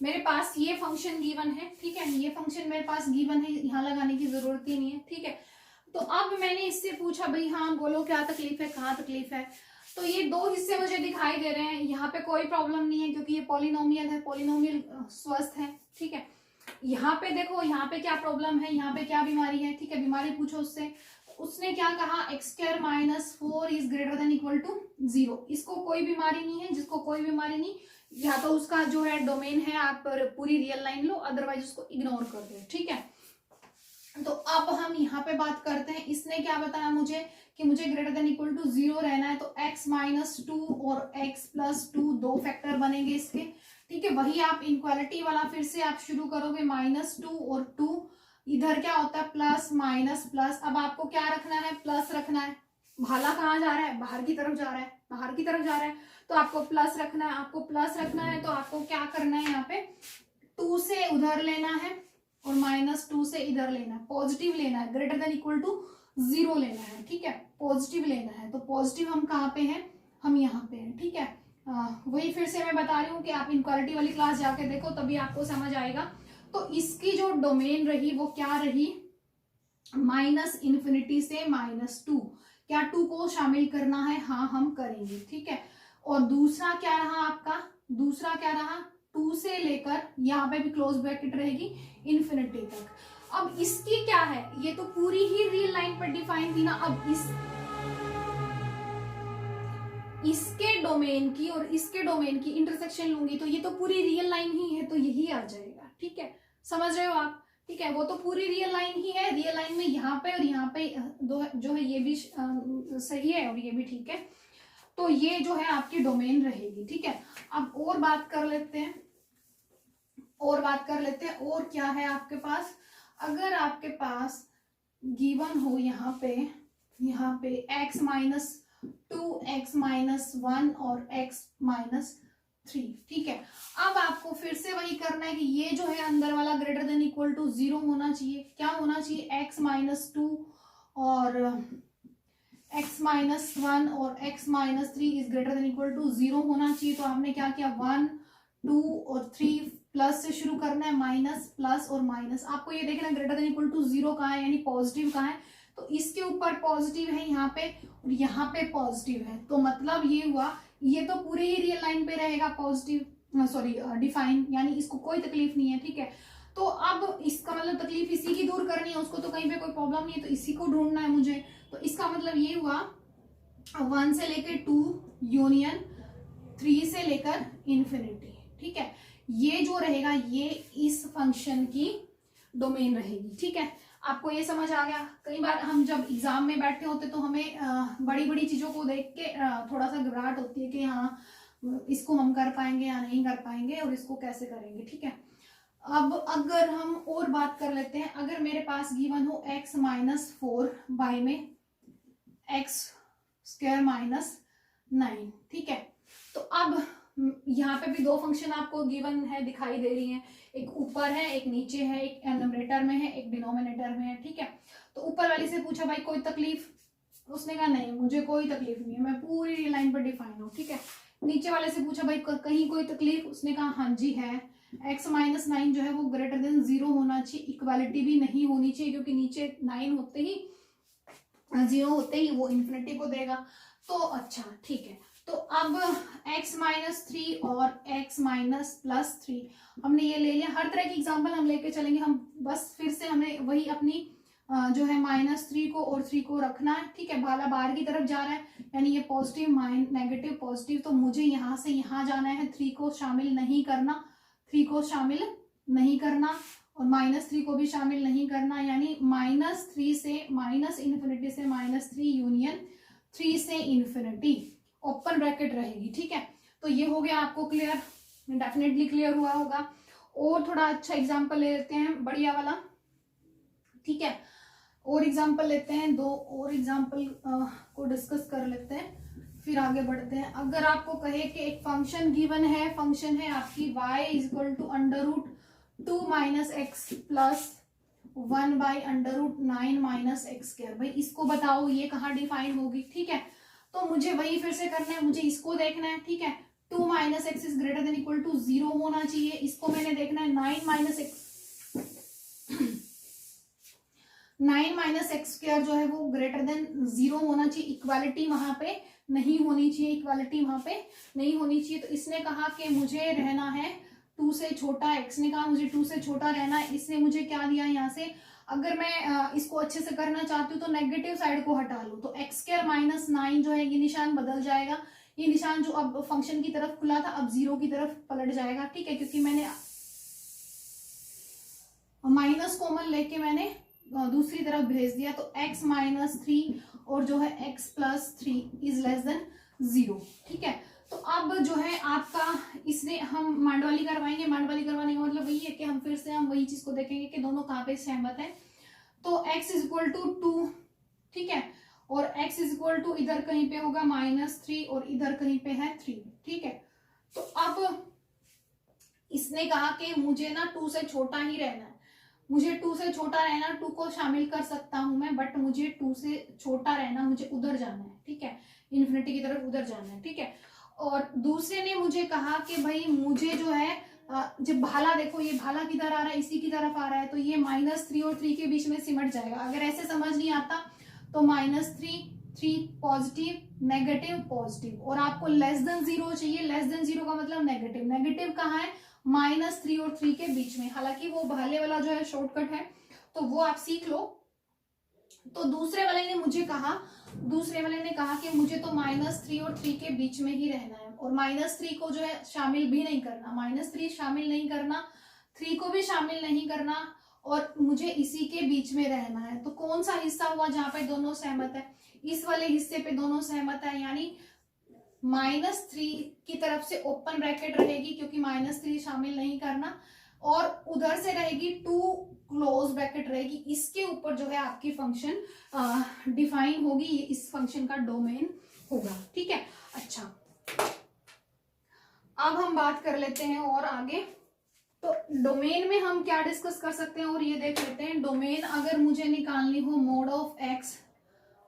मेरे पास ये फंक्शन गिवन है, ठीक है, ये फंक्शन मेरे पास गिवन है, यहाँ लगाने की जरूरत ही नहीं है, ठीक है। तो अब मैंने इससे पूछा भाई हाँ बोलो क्या तकलीफ है, कहाँ तकलीफ है। तो ये दो हिस्से मुझे दिखाई दे रहे हैं, यहाँ पे कोई प्रॉब्लम नहीं है क्योंकि ये पॉलिनोमियल है, पॉलिनोमियल स्वस्थ है, ठीक है। यहाँ पे देखो, यहाँ पे क्या प्रॉब्लम है, यहाँ पे क्या बीमारी है, ठीक है, बीमारी पूछो उससे। उसने क्या कहा, x square minus 4 is greater than equal to 0। इसको कोई बीमारी नहीं है, जिसको कोई बीमारी नहीं, या तो उसका जो है डोमेन है आप पूरी रियल लाइन लो, अदरवाइज उसको इग्नोर कर दो, ठीक है। तो अब हम यहाँ पे बात करते हैं, इसने क्या बताया मुझे कि मुझे ग्रेटर देन इक्वल टू 0 रहना है, तो x माइनस 2 और x प्लस 2 दो फैक्टर बनेंगे इसके, ठीक है। वही आप इनक्वालिटी वाला फिर से आप शुरू करोगे, -2 और 2, इधर क्या होता है प्लस माइनस प्लस। अब आपको क्या रखना है, प्लस रखना है। भाला कहाँ जा रहा है, बाहर की तरफ जा रहा है, बाहर की तरफ जा रहा है, तो आपको प्लस रखना है। आपको प्लस रखना है तो आपको क्या करना है, यहाँ पे 2 से उधर लेना है और -2 से इधर लेना है, पॉजिटिव लेना है, ग्रेटर देन इक्वल टू 0 लेना है, ठीक है, पॉजिटिव लेना है। तो पॉजिटिव हम कहाँ पे हैं, हम यहाँ पे हैं, ठीक है। वही फिर से मैं बता रही हूँ कि आप इनक्वालिटी वाली क्लास जाके देखो तभी आपको समझ आएगा। तो इसकी जो डोमेन रही वो क्या रही, -∞ से -2। क्या 2 को शामिल करना है, हाँ हम करेंगे, ठीक है। और दूसरा क्या रहा आपका, दूसरा क्या रहा, 2 से लेकर यहाँ पे भी क्लोज ब्रैकेट रहेगी इन्फिनिटी तक। अब इसकी क्या है, ये तो पूरी ही रियल लाइन पर डिफाइन थी ना। अब इसके डोमेन की और इसके डोमेन की इंटरसेक्शन लूंगी तो ये तो पूरी रियल लाइन ही है, तो यही आ जाएगा, ठीक है, समझ रहे हो आप, ठीक है। वो तो पूरी रियल लाइन ही है, रियल लाइन में यहाँ पे और यहाँ पे दो जो है ये भी सही है और ये भी ठीक है, तो ये जो है आपकी डोमेन रहेगी, ठीक है। अब और बात कर लेते हैं, और क्या है आपके पास। अगर आपके पास गिवन हो यहाँ पे x माइनस 2, x माइनस 1 और x माइनस 3, ठीक है। अब आपको फिर से वही करना है कि ये जो है अंदर वाला ग्रेटर देन इक्वल टू 0 होना चाहिए। क्या होना चाहिए, x माइनस 2 और x माइनस 1 और x minus 3 is greater than equal to 0 होना चाहिए। तो आपने क्या किया, 1, 2 और 3 प्लस से शुरू करना है, माइनस प्लस और माइनस। आपको ये देखना है ग्रेटर देन इक्वल टू 0 कहाँ है, यानी पॉजिटिव कहाँ है, तो इसके ऊपर पॉजिटिव है यहाँ पे और यहाँ पे पॉजिटिव है। तो मतलब ये हुआ, ये तो पूरे ही रियल लाइन पे रहेगा पॉजिटिव, सॉरी डिफाइन, यानी इसको कोई तकलीफ नहीं है, ठीक है। तो अब इसका मतलब तकलीफ इसी की दूर करनी है, उसको तो कहीं पे कोई प्रॉब्लम नहीं है, तो इसी को ढूंढना है मुझे। तो इसका मतलब ये हुआ 1 से लेकर 2 यूनियन 3 से लेकर इन्फिनिटी, ठीक है। ये जो रहेगा ये इस फंक्शन की डोमेन रहेगी, ठीक है। आपको ये समझ आ गया। कई बार हम जब एग्जाम में बैठे होते तो हमें बड़ी बड़ी चीजों को देख के थोड़ा सा घबराहट होती है कि हाँ इसको हम कर पाएंगे या नहीं कर पाएंगे और इसको कैसे करेंगे, ठीक है। अब अगर हम और बात कर लेते हैं, अगर मेरे पास गिवन हो x माइनस 4 बाय में x स्क्वायर माइनस 9, ठीक है। तो अब यहाँ पे भी दो फंक्शन आपको गिवन है, दिखाई दे रही हैं, एक ऊपर है एक नीचे है, एक न्यूमरेटर में है एक डिनोमिनेटर में है, ठीक है। तो ऊपर वाली से पूछा भाई कोई तकलीफ, उसने कहा नहीं मुझे कोई तकलीफ नहीं है, मैं पूरी लाइन पर डिफाइन हूँ, ठीक है। नीचे वाले से पूछा भाई कहीं कोई तकलीफ, उसने कहा हाँ जी है। x माइनस 9 जो है वो ग्रेटर देन 0 होना चाहिए, इक्वालिटी भी नहीं होनी चाहिए क्योंकि नीचे 9 होते ही 0 होते ही वो इन्फिनिटी को देगा। तो अच्छा ठीक है, तो अब x माइनस 3 और x माइनस प्लस 3 हमने ये ले लिया। हर तरह की एग्जांपल हम लेके चलेंगे, हम बस फिर से हमें वही अपनी जो है -3 को और 3 को रखना है, ठीक है। भाला बाहर की तरफ जा रहा है यानी ये पॉजिटिव नेगेटिव पॉजिटिव, तो मुझे यहाँ से यहाँ जाना है, 3 को शामिल नहीं करना, 3 को शामिल नहीं करना। और -3 को भी शामिल नहीं करना, यानी -3 से -इन्फिनिटी से -3 यूनियन 3 से इन्फिनिटी ओपन ब्रैकेट रहेगी। ठीक है, तो ये हो गया आपको क्लियर, डेफिनेटली क्लियर हुआ होगा। और थोड़ा अच्छा एग्जाम्पल ले लेते हैं, बढ़िया वाला। ठीक है, और एग्जाम्पल लेते हैं, 2 और एग्जाम्पल को डिस्कस कर लेते हैं, फिर आगे बढ़ते हैं। अगर आपको कहे कि एक फंक्शन गिवन है, फंक्शन है आपकी y equal to √2 - x plus 1 by √9 - x square, भाई इसको बताओ ये कहाँ डिफाइन होगी। ठीक है, तो मुझे वही फिर से करना है, मुझे इसको देखना है। ठीक है, 2 - x is greater than equal to 0 होना चाहिए, इसको मैंने देखना है 9 - x स्क्वायर जो है वो ग्रेटर देन 0 होना चाहिए, इक्वालिटी वहां पे नहीं होनी चाहिए, इक्वालिटी वहां पे नहीं होनी चाहिए। तो इसने कहा कि मुझे रहना है 2 से छोटा, x ने कहा मुझे 2 से छोटा रहना है। इसने मुझे क्या दिया यहाँ से, अगर मैं इसको अच्छे से करना चाहती हूँ तो नेगेटिव साइड को हटा लूँ, तो x स्क्वायर -9 जो है ये निशान बदल जाएगा, ये निशान जो अब फंक्शन की तरफ खुला था अब 0 की तरफ पलट जाएगा। ठीक है, क्योंकि मैंने माइनस कॉमन लेके मैंने दूसरी तरफ भेज दिया, तो x -3 और जो है x + 3 इज लेस देन 0। ठीक है, तो अब जो है आपका इसने हम मांडवाली करवाएंगे, मांडवाली करवाने का मतलब वही है कि हम फिर से हम वही चीज को देखेंगे कि दोनों कहाँ पे सहमत है। तो x इक्वल टू 2, ठीक है, और x इक्वल टू इधर कहीं पे होगा -3 और इधर कहीं पे है 3। ठीक है, तो अब इसने कहा कि मुझे ना 2 से छोटा ही रहना है, मुझे 2 से छोटा रहना, 2 को शामिल कर सकता हूं मैं, बट मुझे 2 से छोटा रहना, मुझे उधर जाना है। ठीक है, इन्फिनिटी की तरफ उधर जाना है। ठीक है, और दूसरे ने मुझे कहा कि भाई मुझे जो है जब भाला देखो, ये भाला किधर आ रहा है, इसी की तरफ आ रहा है, तो ये -3 और 3 के बीच में सिमट जाएगा। अगर ऐसे समझ नहीं आता तो -3 3 पॉजिटिव नेगेटिव पॉजिटिव, और आपको लेस देन 0 चाहिए, लेस देन 0 का मतलब नेगेटिव, नेगेटिव कहाँ है -3 और 3 के बीच में। हालांकि वो भाले वाला जो है शॉर्टकट है तो वो आप सीख लो। तो दूसरे वाले ने मुझे कहा, दूसरे वाले ने कहा कि मुझे तो -3 और 3 के बीच में ही रहना है, और -3 को जो है शामिल भी नहीं करना, -3 शामिल नहीं करना, 3 को भी शामिल नहीं करना, और मुझे इसी के बीच में रहना है। तो कौन सा हिस्सा हुआ जहां पे दोनों सहमत है, इस वाले हिस्से पे दोनों सहमत है, यानी -3 की तरफ से ओपन ब्रैकेट रहेगी क्योंकि -3 शामिल नहीं करना, और उधर से रहेगी 2 क्लोज ब्रैकेट रहेगी, इसके ऊपर जो है आपकी फंक्शन डिफाइन होगी, ये इस फंक्शन का डोमेन होगा। ठीक है, अच्छा अब हम बात कर लेते हैं और आगे। तो डोमेन में हम क्या डिस्कस कर सकते हैं और ये देख लेते हैं। डोमेन अगर मुझे निकालनी हो मोड ऑफ x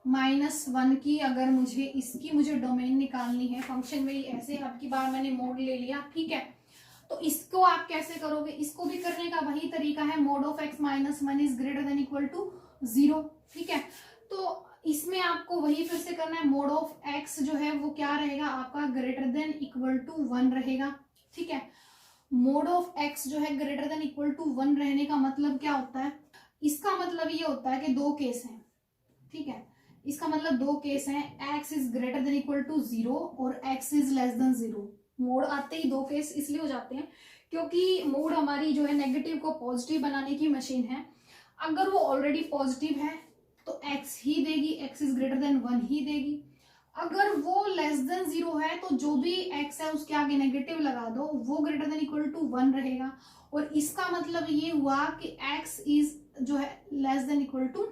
-1 की, अगर मुझे इसकी मुझे डोमेन निकालनी है, फंक्शन में ऐसे अब की बार मैंने मोड ले लिया। ठीक है, तो इसको आप कैसे करोगे, इसको भी करने का वही तरीका है, mod of x -1 is greater than equal to 0। ठीक है, तो इसमें आपको वही फिर से करना है, मोड ऑफ x जो है वो क्या रहेगा आपका ग्रेटर देन इक्वल टू 1 रहेगा। ठीक है, मोड ऑफ x जो है ग्रेटर देन इक्वल टू 1 रहने का मतलब क्या होता है, इसका मतलब ये होता है कि 2 केस हैं। ठीक है, इसका मतलब 2 केस हैं, x is greater than equal to 0 और x is less than 0। Mod आते ही 2 केस इसलिए हो जाते हैं क्योंकि मोड हमारी जो है नेगेटिव को पॉजिटिव बनाने की मशीन है। अगर वो ऑलरेडी पॉजिटिव है तो x ही देगी, x इज ग्रेटर देन 1 ही देगी। अगर वो लेस देन 0 है तो जो भी x है उसके आगे नेगेटिव लगा दो, वो ग्रेटर देन इक्वल टू 1 रहेगा, और इसका मतलब ये हुआ कि x इज जो है लेस देन इक्वल टू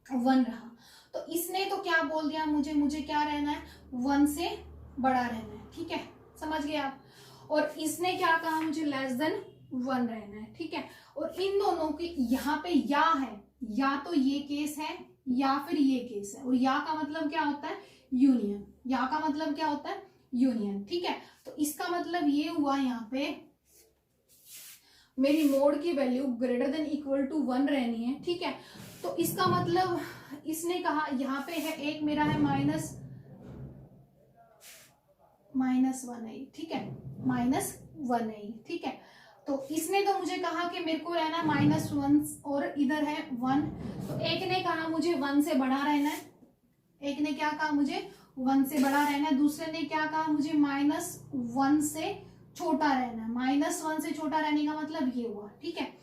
1 रहा। तो इसने तो क्या बोल दिया, मुझे क्या रहना है, 1 से बड़ा रहना है। ठीक है, समझ गए आप। और इसने क्या कहा, मुझे लेस देन 1 रहना है। ठीक है, और इन दोनों की यहाँ पे या है, या तो ये केस है या फिर ये केस है, और या का मतलब क्या होता है यूनियन, या का मतलब क्या होता है यूनियन। ठीक है, तो इसका मतलब ये हुआ यहाँ पे मेरी मोड की value greater than equal to 1 रहनी है। ठीक है, तो इसका मतलब इसने कहा यहाँ पे है एक मेरा है -1 है। ठीक है, -1 है। ठीक है, तो इसने तो मुझे कहा कि मेरे को रहना -1 और इधर है 1, तो एक ने कहा मुझे 1 से बड़ा रहना है, एक ने क्या कहा मुझे 1 से बड़ा रहना है, दूसरे ने क्या कहा मुझे -1 से छोटा रहना है। -1 से छोटा रहने का मतलब ये हुआ। ठीक है,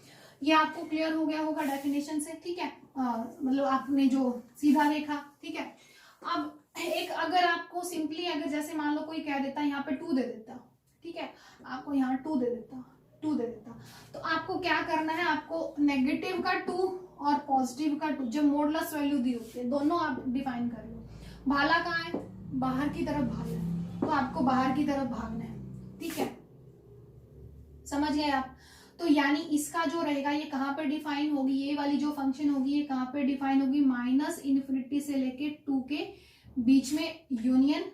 ये आपको क्लियर हो गया होगा डेफिनेशन से, ठीक है। मतलब आपने जो सीधा देखा, ठीक है। अब एक अगर आपको सिंपली अगर जैसे मान लो कोई कह देता यहाँ पे 2 दे देता, ठीक है, आपको यहाँ 2 दे देता, 2 दे देता, तो आपको क्या करना है, आपको नेगेटिव का 2 और पॉजिटिव का 2 जब मॉडुलस वैल्यू दी होती है दोनों आप डिफाइन कर लो। भाला कहाँ है, बाहर की तरफ भागना है, तो आपको बाहर की तरफ भागना है, ठीक है, समझ गए आप। तो यानी इसका जो रहेगा ये कहाँ पे डिफाइन होगी, ये वाली जो फंक्शन होगी ये कहाँ पे डिफाइन होगी, -∞ से लेके 2 के बीच में यूनियन,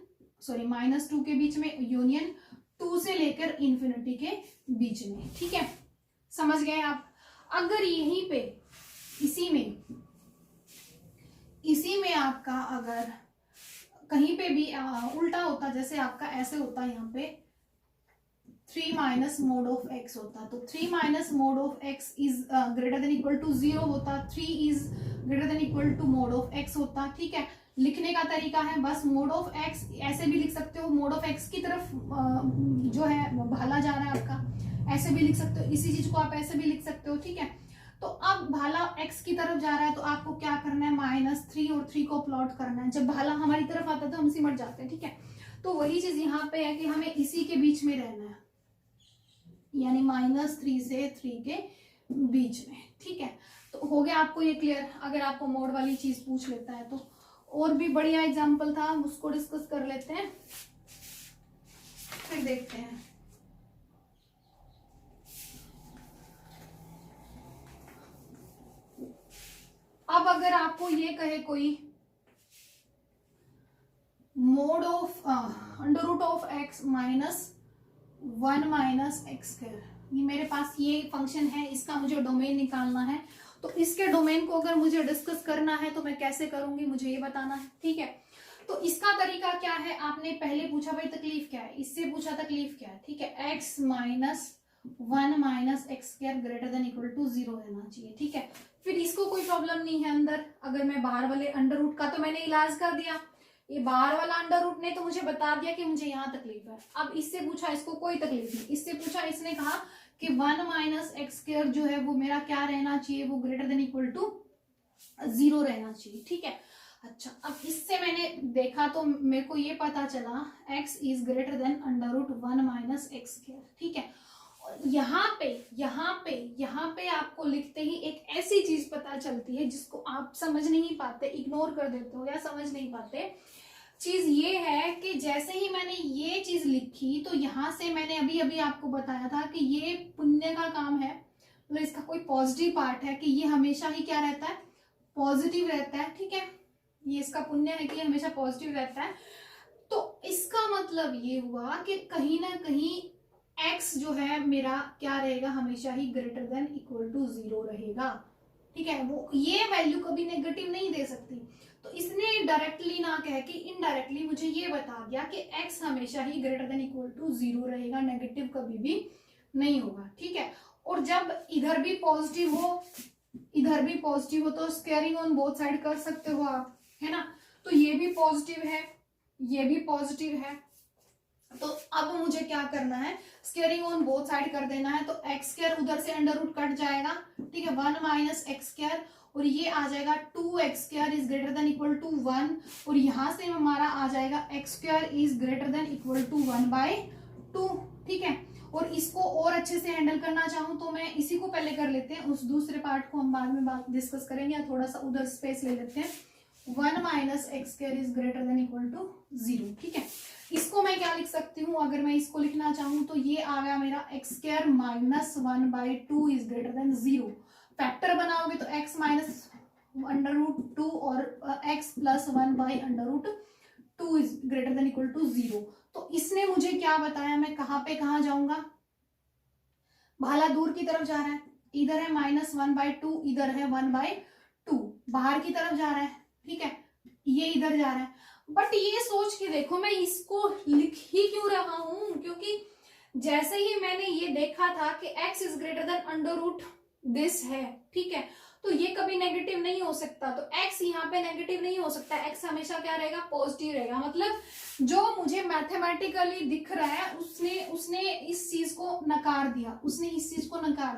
सॉरी -2 के बीच में यूनियन 2 से लेकर इन्फिनिटी के बीच में, ठीक है, समझ गए आप। अगर यहीं पे इसी में आपका अगर कहीं पे भी उल्टा होता, जैसे आपका ऐसे होता है यहाँ पे 3 माइनस मोड ऑफ x होता, तो 3 minus mod of x is greater than equal to 0 होता, 3 is greater than equal to mod of x होता, ठीक है। लिखने का तरीका है बस मोड ऑफ x ऐसे भी लिख सकते हो, मोड ऑफ x की तरफ जो है वो भाला जा रहा है आपका, ऐसे भी लिख सकते हो, इसी चीज को आप ऐसे भी लिख सकते हो, ठीक है। तो अब भाला x की तरफ जा रहा है तो आपको क्या करना है, -3 और 3 को प्लॉट करना है। जब भाला हमारी तरफ आता है तो हम सिमट जाते हैं, ठीक है। तो वही चीज यहाँ पे है कि हमें इसी के बीच में रहना है, यानी -3 से 3 के बीच में, ठीक है। तो हो गया आपको ये क्लियर। अगर आपको मोड वाली चीज पूछ लेता है तो और भी बढ़िया एग्जांपल था, उसको डिस्कस कर लेते हैं, फिर देखते हैं। अब अगर आपको ये कहे कोई मोड ऑफ √(x - 1 - x²), ये मेरे पास ये फंक्शन है, इसका मुझे डोमेन निकालना है, तो इसके डोमेन को अगर मुझे डिस्कस करना है तो मैं कैसे करूंगी, मुझे ये बताना है, ठीक है। तो इसका तरीका क्या है, आपने पहले पूछा भाई तकलीफ क्या है, इससे पूछा तकलीफ क्या है, ठीक है। x - 1 - x² greater than equal to 0 रहना चाहिए, ठीक है। फिर इसको कोई प्रॉब्लम नहीं है अंदर, अगर मैं बाहर वाले अंडर रूट का तो मैंने इलाज कर दिया, ये बाहर वाला अंडर रूट ने तो मुझे बता दिया कि मुझे यहाँ तकलीफ है। अब इससे पूछा, इसको कोई तकलीफ नहीं, इससे पूछा, इसने कहा कि 1 - x² जो है वो मेरा क्या रहना चाहिए, वो ग्रेटर देन इक्वल टू 0 रहना चाहिए, ठीक है। अच्छा, अब इससे मैंने देखा तो मेरे को ये पता चला x is greater then √1 - x², ठीक है। यहाँ पे आपको लिखते ही एक ऐसी चीज पता चलती है जिसको आप समझ नहीं पाते, इग्नोर कर देते हो या समझ नहीं पाते। चीज ये है कि जैसे ही मैंने ये चीज लिखी तो यहाँ से मैंने अभी अभी आपको बताया था कि ये पुण्य का काम है, मतलब इसका कोई पॉजिटिव पार्ट है कि ये हमेशा ही क्या रहता है, पॉजिटिव रहता है, ठीक है। ये इसका पुण्य है कि ये हमेशा पॉजिटिव रहता है। तो इसका मतलब ये हुआ कि कहीं ना कहीं x जो है मेरा क्या रहेगा, हमेशा ही ग्रेटर देन इक्वल टू 0 रहेगा, ठीक है। वो ये वैल्यू कभी नेगेटिव नहीं दे सकती। तो इसने डायरेक्टली ना कह के इनडायरेक्टली मुझे ये बता दिया कि x हमेशा ही ग्रेटर देन इक्वल टू 0 रहेगा, नेगेटिव कभी भी नहीं होगा, ठीक है। और जब इधर भी पॉजिटिव हो इधर भी पॉजिटिव हो तो स्क्वायरिंग ऑन बोथ साइड कर सकते हो आप, है ना। तो ये भी पॉजिटिव है, ये भी पॉजिटिव है, तो अब मुझे क्या करना है, स्क्वायरिंग ऑन बोथ साइड कर देना है। तो x² उधर से अंडर रूट कट जाएगा, ठीक है, 1 - x², और ये आ जाएगा 2x² is greater than equal to 1, और यहां से हमारा आ जाएगा x² is greater than equal to 1/2, ठीक है। और इसको और अच्छे से हैंडल करना चाहूं तो मैं इसी को पहले कर लेते हैं, उस दूसरे पार्ट को हम बाद में डिस्कस करेंगे, या थोड़ा सा उधर स्पेस ले लेते हैं। 1 - x² is greater than equal to 0, ठीक है। इसको मैं क्या लिख सकती हूँ, अगर मैं इसको लिखना चाहूँ तो ये आ गया मेरा x² - 1/2 is greater then 0। Factor बनाओगे तो x -√2 और x + 1/√2 is greater than equal to 0। तो इसने मुझे क्या बताया, मैं कहाँ पे कहाँ जाऊंगा, भाला दूर की तरफ जा रहा है, इधर है -1/2, इधर है 1/2, बाहर की तरफ जा रहा है, ठीक है, ये इधर जा रहा है। बट ये सोच के देखो मैं इसको लिख ही क्यों रहा हूं, क्योंकि जैसे ही मैंने ये देखा था कि x is greater than under root है, ठीक है, तो ये कभी नेगेटिव नहीं हो सकता, तो x यहाँ पे नेगेटिव नहीं हो सकता, x हमेशा क्या रहेगा, पॉजिटिव रहेगा। मतलब जो मुझे मैथमेटिकली दिख रहा है उसने इस चीज को नकार दिया,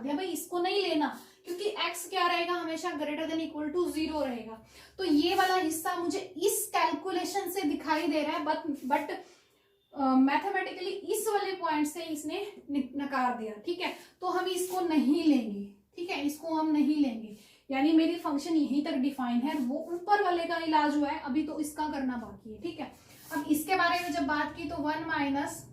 भाई इसको नहीं लेना, क्योंकि x क्या रहेगा, हमेशा ग्रेटर देन इक्वल टू 0 रहेगा। तो ये वाला हिस्सा मुझे इस कैलकुलेशन से दिखाई दे रहा है, बट मैथमेटिकली इस वाले पॉइंट से इसने नकार दिया। ठीक है, तो हम इसको नहीं लेंगे। ठीक है, इसको हम नहीं लेंगे, यानी मेरी फंक्शन यहीं तक डिफाइन है। वो ऊपर वाले का इलाज हुआ है, अभी तो इसका करना बाकी है। ठीक है, अब इसके बारे में जब बात की तो 1 माइनस,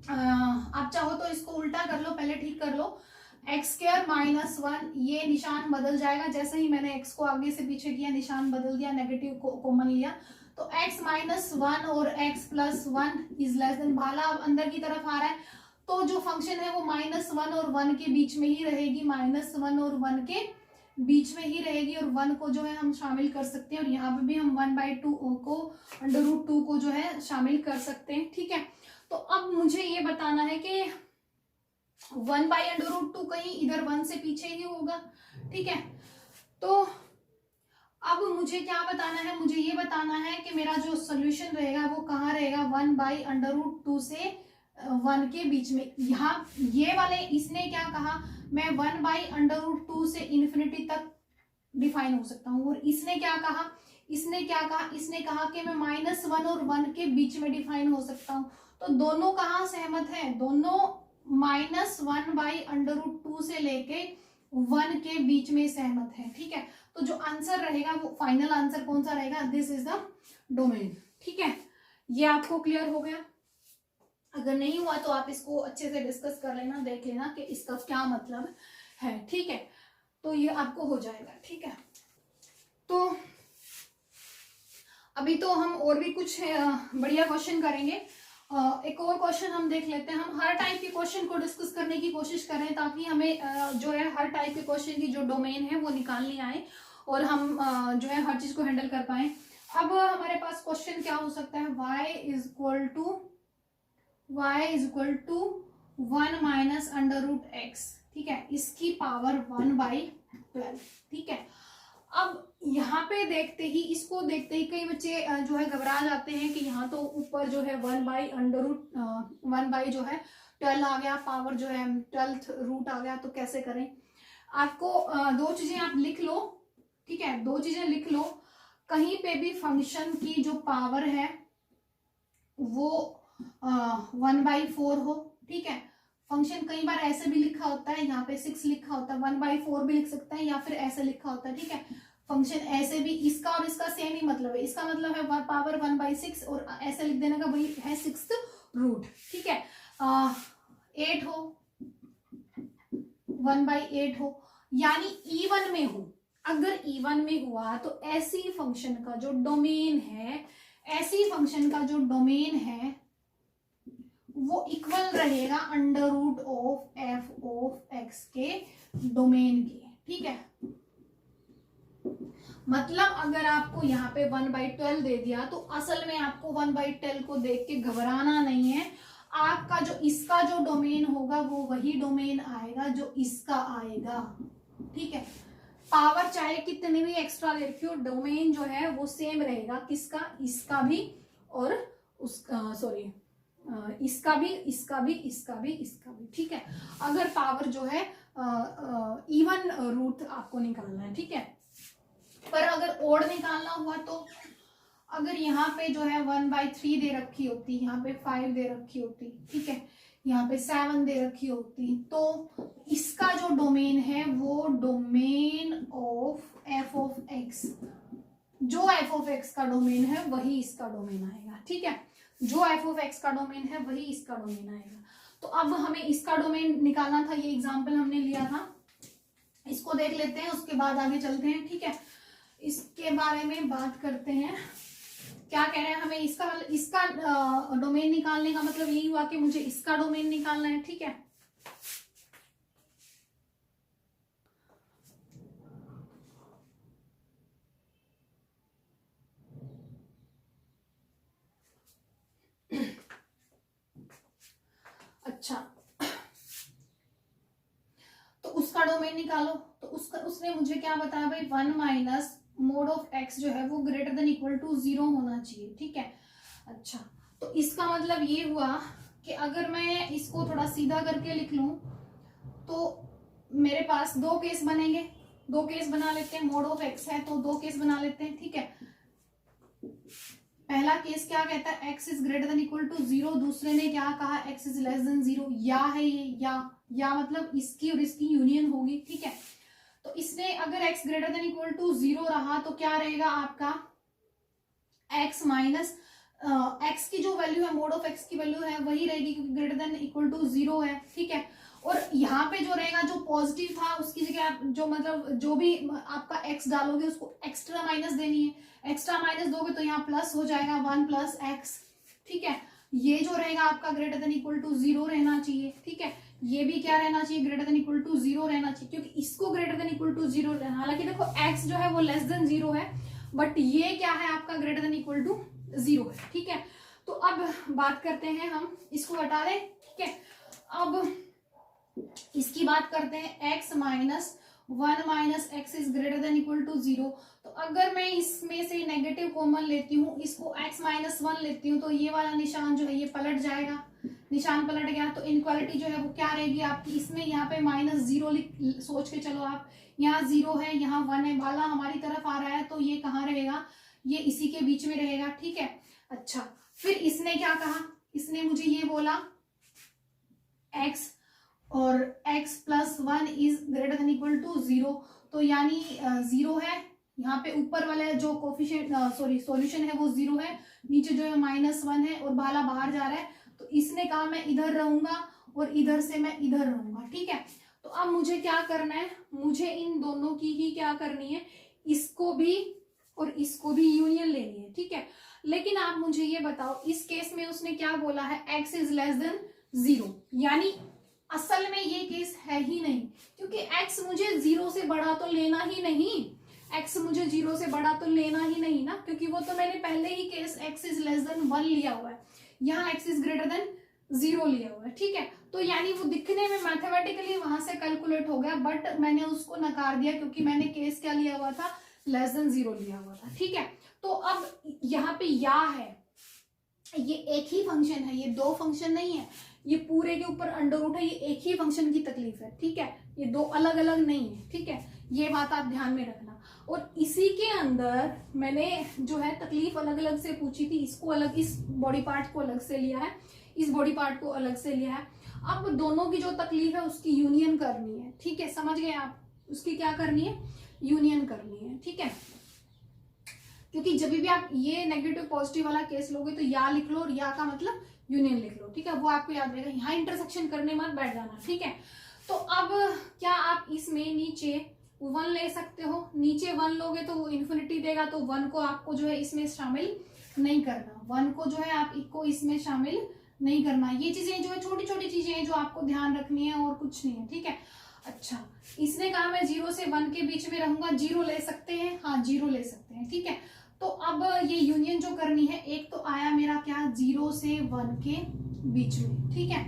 आप चाहो तो इसको उल्टा कर लो, पहले ठीक कर लो, एक्स स्क्वायर माइनस 1, ये निशान बदल जाएगा। जैसे ही मैंने एक्स को आगे से पीछे किया, निशान बदल दिया, नेगेटिव को कॉमन लिया, तो x माइनस 1 और x plus 1 is less then, भाला अंदर की तरफ आ रहा है, तो जो फंक्शन है वो -1 और 1 के बीच में ही रहेगी, -1 और 1 के बीच में ही रहेगी, और 1 को जो है हम शामिल कर सकते हैं, और यहाँ पे भी हम 1/2 को √2 को जो है शामिल कर सकते हैं। ठीक है, तो अब मुझे ये बताना है कि 1/√2 कहीं इधर 1 से पीछे ही होगा। ठीक है, तो अब मुझे क्या बताना है, मुझे ये बताना है कि मेरा जो सोल्यूशन रहेगा वो कहाँ रहेगा, 1/√2 से 1 के बीच में। यहाँ ये वाले, इसने क्या कहा, मैं 1/√2 से इन्फिनिटी तक डिफाइन हो सकता हूँ, और इसने क्या कहा, इसने कहा कि मैं -1 और 1 के बीच में डिफाइन हो सकता हूँ। तो दोनों कहाँ सहमत है, दोनों -1/√2 से लेके 1 के बीच में सहमत है। ठीक है, तो जो आंसर रहेगा वो फाइनल आंसर कौन सा रहेगा, दिस इज द डोमेन। ठीक है, ये आपको क्लियर हो गया? अगर नहीं हुआ तो आप इसको अच्छे से डिस्कस कर लेना, देख लेना कि इसका क्या मतलब है। ठीक है, तो ये आपको हो जाएगा। ठीक है, तो अभी तो हम और भी कुछ बढ़िया क्वेश्चन करेंगे। एक और क्वेश्चन हम देख लेते हैं। हम हर टाइप के क्वेश्चन को डिस्कस करने की कोशिश करें, ताकि हमें जो है हर टाइप के क्वेश्चन की जो डोमेन है वो निकालनी आए, और हम जो है हर चीज को हैंडल कर पाए। अब हमारे पास क्वेश्चन क्या हो सकता है, y is equal to 1 minus √x। ठीक है, इसकी पावर 1/12। ठीक है, अब यहाँ पे देखते ही कई बच्चे जो है घबरा जाते हैं कि यहाँ तो ऊपर जो है 1 जो है 12 आ गया, पावर जो है 12th रूट आ गया, तो कैसे करें। आपको दो चीजें आप लिख लो। ठीक है, दो चीजें लिख लो, कहीं पे भी फंक्शन की जो पावर है वो 1/4 हो। ठीक है, फंक्शन कई बार ऐसे भी लिखा होता है, यहाँ पे 6 लिखा होता है, 1/4 भी लिख सकते हैं, या फिर ऐसे लिखा होता है। ठीक है, फंक्शन ऐसे भी, इसका और इसका सेम ही मतलब है, इसका मतलब है पावर 1/6, और ऐसे लिख देने का वही है 6th रूट। ठीक है, 8 हो, 1/8 हो, यानी इवन में हो। अगर इवन में हुआ तो ऐसी फंक्शन का जो डोमेन है वो इक्वल रहेगा √f(x) के डोमेन के। ठीक है, मतलब अगर आपको यहाँ पे 1/12 दे दिया, तो असल में आपको 1/12 को देख के घबराना नहीं है। आपका जो इसका जो डोमेन होगा वो वही डोमेन आएगा जो इसका आएगा। ठीक है, पावर चाहे कितनी भी एक्स्ट्रा ले रखी हो, डोमेन जो है वो सेम रहेगा। किसका, इसका भी और उसका, सॉरी इसका भी। ठीक है, अगर पावर जो है इवन रूट आपको निकालना है। ठीक है, पर अगर ओड निकालना हुआ तो अगर यहाँ पे जो है 1/3 दे रखी होती, यहाँ पे 5 दे रखी होती, ठीक है, यहाँ पे 7 दे रखी होती, तो इसका जो डोमेन है वो डोमेन ऑफ f(x), जो f(x) का डोमेन है वही इसका डोमेन आएगा। ठीक है, जो f(x) का डोमेन है वही इसका डोमेन आएगा। तो अब हमें इसका डोमेन निकालना था, ये एग्जाम्पल हमने लिया था, इसको देख लेते हैं, उसके बाद आगे चलते हैं। ठीक है, इसके बारे में बात करते हैं। क्या कह रहे हैं हमें, इसका डोमेन निकालने का मतलब यही हुआ कि मुझे इसका डोमेन निकालना है। ठीक है, अच्छा, तो उसका डोमेन निकालो। तो उसने मुझे क्या बताया भाई, 1 माइनस मोड ऑफ x जो है वो ग्रेटर देन इक्वल टू 0 होना चाहिए। ठीक है, अच्छा, तो इसका मतलब ये हुआ कि अगर मैं इसको थोड़ा सीधा करके लिख लूं तो मेरे पास दो केस बनेंगे, दो केस बना लेते हैं। मोड ऑफ एक्स है तो दो केस बना लेते हैं, ठीक है। पहला केस क्या कहता है, x is greater than equal to 0। दूसरे ने क्या कहा, एक्स इज लेस देन 0। या है ये, या मतलब इसकी और इसकी यूनियन होगी, ठीक है। तो इसने अगर x greater than equal to 0 रहा तो क्या रहेगा आपका, एक्स माइनस एक्स की जो वैल्यू है, मोड ऑफ एक्स की वैल्यू है वही रहेगी क्योंकि ग्रेटर देन इक्वल टू 0 है, ठीक है। और यहाँ पे जो रहेगा, जो पॉजिटिव था उसकी जगह आप जो मतलब जो भी आपका एक्स डालोगे उसको एक्स्ट्रा माइनस देनी है। एक्स्ट्रा माइनस दोगे तो यहाँ प्लस हो जाएगा 1 प्लस एक्स, ठीक है। ये जो रहेगा आपका ग्रेटर देन इक्वल टू 0 रहना चाहिए, ठीक है। ये भी क्या रहना चाहिए, ग्रेटर देन इक्वल टू 0 रहना चाहिए, क्योंकि इसको ग्रेटर देन इक्वल टू 0 रहना। हालांकि देखो एक्स जो है वो लेस देन 0 है, बट ये क्या है आपका ग्रेटर देन इक्वल टू 0 है, ठीक है। तो अब बात करते हैं, हम इसको हटा दें, ठीक है। अब इसकी बात करते हैं, x minus 1 minus x is greater than equal to 0। तो अगर मैं इसमें से नेगेटिव कॉमन लेती हूँ, इसको x माइनस 1 लेती हूँ, तो ये वाला निशान जो है ये पलट जाएगा। निशान पलट गया तो इनक्वालिटी जो है वो क्या रहेगी आपकी, इसमें यहाँ पे -0 सोच के चलो आप, यहाँ 0 है, यहाँ 1 है, वाला हमारी तरफ आ रहा है तो ये कहाँ रहेगा, ये इसी के बीच में रहेगा, ठीक है। अच्छा, फिर इसने क्या कहा, इसने मुझे ये बोला x और x plus 1 is greater than equal to 0। तो यानी 0 है, यहाँ पे ऊपर वाला जो कोफिशिएंट सॉल्यूशन है वो 0 है, नीचे जो है -1 है और भाला बाहर जा रहा है। तो इसने कहा मैं इधर रहूंगा और इधर से मैं इधर रहूंगा, ठीक है। तो अब मुझे क्या करना है, मुझे इन दोनों की ही क्या करनी है, इसको भी और इसको भी यूनियन लेनी है, ठीक है। लेकिन आप मुझे ये बताओ, इस केस में उसने क्या बोला है, x इज लेस देन 0, यानी असल में ये केस है ही नहीं, क्योंकि x मुझे 0 से बड़ा तो लेना ही नहीं, x मुझे 0 से बड़ा तो लेना ही नहीं ना, क्योंकि वो तो मैंने पहले ही case x is less than 1 लिया हुआ है, यहाँ x इज ग्रेटर देन 0 लिया हुआ है, ठीक है। तो यानी वो दिखने में मैथमेटिकली वहां से कैलकुलेट हो गया, बट मैंने उसको नकार दिया क्योंकि मैंने केस क्या लिया हुआ था, लेस देन 0 लिया हुआ था, ठीक है। तो अब यहाँ पे या है, ये एक ही फंक्शन है, ये दो फंक्शन नहीं है, ये पूरे के ऊपर अंडर रूट है, ये एक ही फंक्शन की तकलीफ है, ठीक है। ये दो अलग अलग नहीं है, ठीक है, ये बात आप ध्यान में रखना। और इसी के अंदर मैंने जो है तकलीफ अलग अलग से पूछी थी, इसको अलग, इस बॉडी पार्ट को अलग से लिया है, इस बॉडी पार्ट को अलग से लिया है। अब दोनों की जो तकलीफ है उसकी यूनियन करनी है, ठीक है, समझ गए आप, उसकी क्या करनी है, यूनियन करनी है, ठीक है। क्योंकि जब भी आप ये नेगेटिव पॉजिटिव वाला केस लोगे तो या लिख लो और या का मतलब यूनियन लिख लो, ठीक है, वो आपको याद रहेगा। यहाँ इंटरसेक्शन करने मत बैठ जाना, ठीक है। तो अब क्या आप इसमें नीचे 1 ले सकते हो, नीचे 1 लोगे तो वो इन्फिनिटी देगा, तो 1 को आपको जो है इसमें शामिल नहीं करना, 1 को जो है आपको इसमें शामिल नहीं करना। ये चीजें जो है छोटी छोटी चीजें हैं जो आपको ध्यान रखनी है और कुछ नहीं है, ठीक है। अच्छा, इसने कहा मैं 0 से 1 के बीच में रहूंगा, 0 ले सकते हैं, हाँ 0 ले सकते हैं, ठीक है। तो अब ये यूनियन जो करनी है, एक तो आया मेरा क्या, 0 से 1 के बीच में, ठीक है,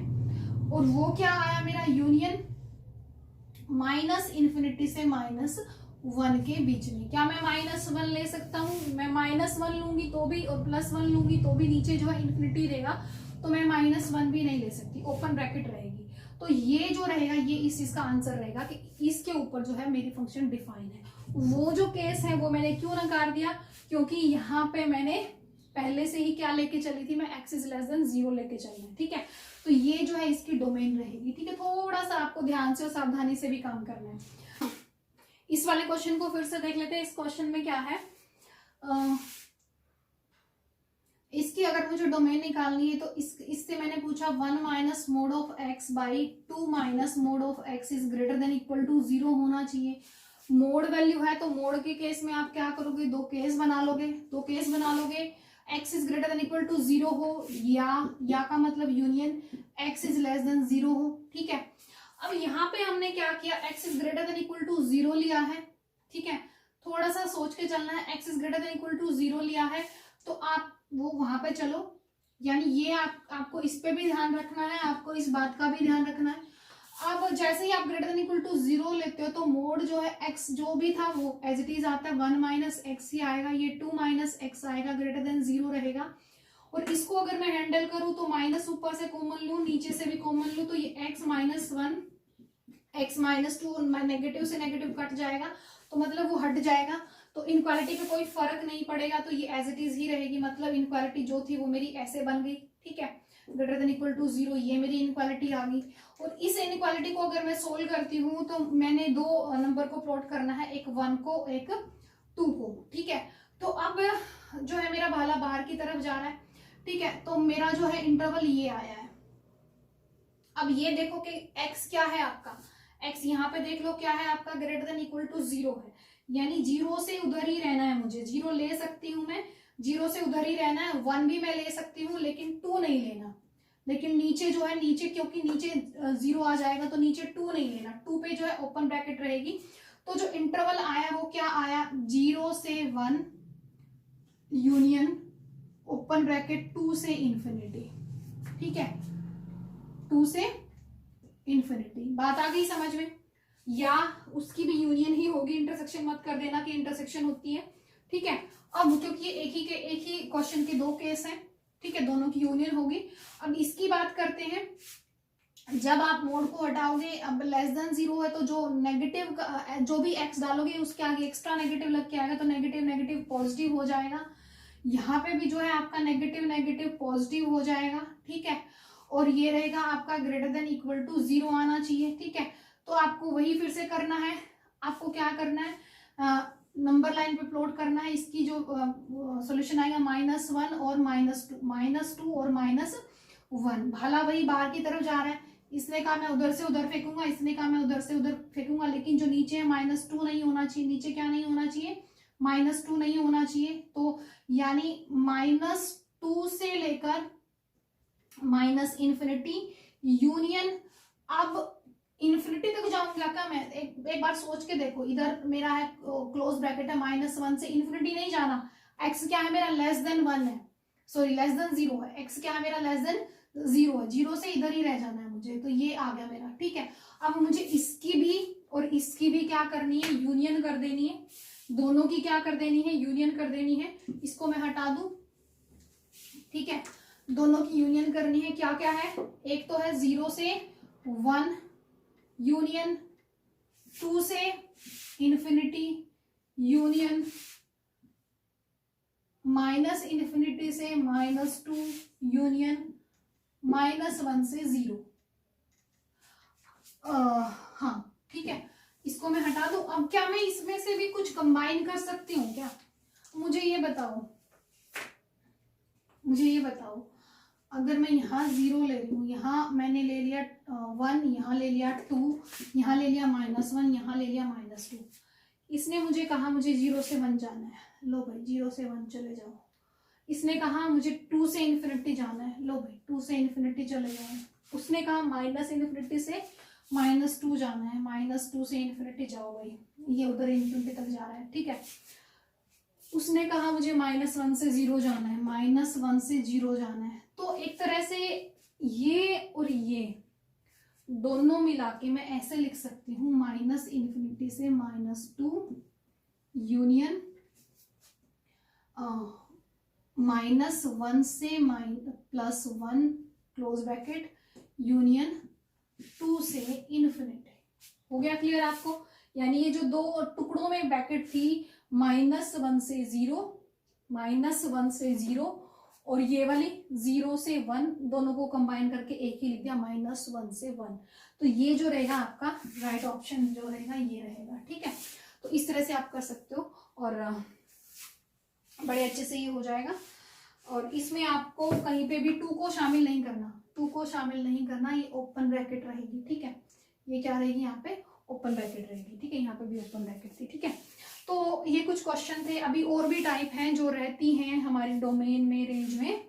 और वो क्या आया मेरा यूनियन -∞ से -1 के बीच में। क्या मैं -1 ले सकता हूँ, मैं -1 लूंगी तो भी और +1 लूंगी तो भी नीचे जो है इन्फिनिटी देगा, तो मैं -1 भी नहीं ले सकती, ओपन ब्रैकेट रहेगी। तो ये जो रहेगा ये इस चीज का आंसर रहेगा कि इसके ऊपर जो है मेरी फंक्शन डिफाइन है। वो जो केस है वो मैंने क्यों नकार दिया, क्योंकि यहाँ पे मैंने पहले से ही क्या लेके चली थी, मैं x इज लेस देन 0 लेके चलना है, ठीक है। तो ये जो है इसकी डोमेन रहेगी, ठीक है। थोड़ा सा आपको ध्यान से और सावधानी से भी काम करना है। इस वाले क्वेश्चन को फिर से देख लेते हैं। इस क्वेश्चन में क्या है, इसकी अगर मुझे डोमेन निकालनी है तो इससे मैंने पूछा 1 minus mod of x by 2 minus mod of x is greater than equal to 0 होना चाहिए। मोड वैल्यू है तो मोड के केस में आप क्या करोगे, दो केस बना लोगे, x is greater than equal to 0 हो, या का मतलब union x is less than 0 हो, ठीक है। अब यहाँ पे हमने क्या किया, x is greater than equal to 0 लिया है, ठीक है। थोड़ा सा सोच के चलना है, x is greater than equal to 0 लिया है तो आप वो वहां पे चलो, यानी ये आपको इस पे भी ध्यान रखना है, आपको इस बात का भी ध्यान रखना है। अब जैसे ही आप ग्रेटर देन इक्वल टू 0 लेते हो तो मोड जो है x जो भी था वो एज इट इज आता है, 1 माइनस एक्स ही आएगा, ये 2 माइनस एक्स आएगा, ग्रेटर देन 0 रहेगा। और इसको अगर मैं हैंडल करूं तो माइनस ऊपर से कॉमन लूं, नीचे से भी कॉमन लूं, तो ये x minus 1 x minus two negative से नेगेटिव कट जाएगा तो मतलब वो हट जाएगा, तो इनक्वालिटी पे कोई फर्क नहीं पड़ेगा, तो ये एज इट इज ही रहेगी। मतलब इनक्वालिटी जो थी वो मेरी ऐसे बन गई, ठीक है, ग्रेटर देन इक्वल टू 0, ये मेरी इनक्वालिटी आ गई। और इस इनक्वालिटी को अगर मैं सोल्व करती हूँ तो मैंने दो नंबर को प्लॉट करना है, एक 1 को एक 2 को, ठीक है। तो अब जो है मेरा भाला बाहर की तरफ जा रहा है, ठीक है, तो मेरा जो है इंटरवल ये आया है। अब ये देखो कि x क्या है आपका, x यहाँ पे देख लो क्या है आपका, ग्रेटर देन इक्वल टू 0 है, यानी 0 से उधर ही रहना है मुझे। 0 ले सकती हूँ मैं, 0 से उधर ही रहना है। 1 भी मैं ले सकती हूँ लेकिन 2 नहीं लेना। लेकिन नीचे जो है, नीचे क्योंकि नीचे 0 आ जाएगा तो नीचे 2 नहीं लेना, 2 पे जो है ओपन ब्रैकेट रहेगी। तो जो इंटरवल आया वो क्या आया, 0 से 1 यूनियन ओपन ब्रैकेट 2 से इंफिनिटी, ठीक है, 2 से इंफिनिटी। बात आ गई समझ में? या उसकी भी यूनियन ही होगी, इंटरसेक्शन मत कर देना कि इंटरसेक्शन होती है, ठीक है। अब क्योंकि ये एक ही क्वेश्चन के दो केस हैं, ठीक है, दोनों की यूनियन होगी। अब इसकी बात करते हैं, जब आप मोड को हटाओगे, अब लेस देन 0 है तो जो नेगेटिव जो भी x डालोगे उसके आगे एक्स्ट्रा नेगेटिव लग के आएगा, तो नेगेटिव नेगेटिव पॉजिटिव हो जाएगा। यहाँ पे भी जो है आपका नेगेटिव नेगेटिव पॉजिटिव हो जाएगा, ठीक है। और ये रहेगा आपका ग्रेटर देन इक्वल टू 0 आना चाहिए, ठीक है। तो आपको वही फिर से करना है, आपको क्या करना है, नंबर लाइन पे प्लॉट करना है। इसकी जो सॉल्यूशन आएगा -1 और -2 और -1। भाला वही बाहर की तरफ जा रहा है, इसने कहा मैं उधर से उधर फेंकूंगा, इसने कहा मैं उधर से उधर फेंकूंगा, लेकिन जो नीचे है -2 नहीं होना चाहिए। नीचे क्या नहीं होना चाहिए, -2 नहीं होना चाहिए। तो यानी -2 से लेकर -इन्फिनिटी यूनियन। अब इन्फिनिटी तक जाऊंगा क्या मैं, एक बार सोच के देखो, इधर मेरा है क्लोज ब्रैकेट है, -1 से इन्फिनिटी नहीं जाना। x क्या है मेरा, लेस देन 1 है, सॉरी लेस देन 0 है। x क्या है मेरा, लेस देन 0 है, 0 से इधर ही रह जाना है मुझे, तो ये आ गया मेरा, ठीक है। अब मुझे इसकी भी और इसकी भी क्या करनी है, यूनियन कर देनी है। दोनों की क्या कर देनी है, यूनियन कर देनी है। इसको मैं हटा दूं, ठीक है, दोनों की यूनियन करनी है। क्या क्या है, एक तो है 0 से 1 यूनियन, 2 से इन्फिनिटी यूनियन, -इन्फिनिटी से -2 यूनियन, -1 से 0। हाँ ठीक है, इसको मैं हटा दूं। अब क्या मैं इसमें से भी कुछ कंबाइन कर सकती हूँ क्या, मुझे ये बताओ, मुझे ये बताओ। अगर मैं यहाँ 0 ले रही हूँ, यहाँ मैंने ले लिया 1, यहाँ ले लिया 2, यहाँ ले लिया -1, यहाँ ले लिया -2। इसने मुझे कहा मुझे 0 से 1 जाना है, लो भाई 0 से 1 चले जाओ। इसने कहा मुझे 2 से इन्फिनिटी जाना है, लो भाई 2 से इन्फिनिटी चले जाओ। उसने कहा -इन्फिनिटी से -2 जाना है, -2 से इन्फिनिटी जाओ भाई, ये उधर इन्फिनिटी तक जा रहा है, ठीक है। उसने कहा मुझे -1 से 0 जाना है, -1 से 0 जाना है। तो एक तरह से ये और ये दोनों मिला के मैं ऐसे लिख सकती हूँ, -इन्फिनिटी से -2 यूनियन, -1 से +1 क्लोज ब्रैकेट यूनियन 2 से इन्फिनिटी। हो गया क्लियर आपको? यानी ये जो दो टुकड़ों में ब्रैकेट थी, -1 से 0, -1 से 0 और ये वाली 0 से 1, दोनों को कंबाइन करके एक ही लिख दिया, -1 से 1। तो ये जो रहेगा आपका राइट ऑप्शन जो रहेगा ये रहेगा, ठीक है। तो इस तरह से आप कर सकते हो और बड़े अच्छे से ये हो जाएगा। और इसमें आपको कहीं पे भी 2 को शामिल नहीं करना, 2 को शामिल नहीं करना, ये ओपन ब्रैकेट रहेगी, ठीक है। ये क्या रहेगी, यहाँ पे ओपन ब्रैकेट रहेगी, ठीक है, यहाँ पे भी ओपन ब्रैकेट थी, ठीक है। तो ये कुछ क्वेश्चन थे। अभी और भी टाइप हैं जो रहती हैं हमारे डोमेन में, रेंज में।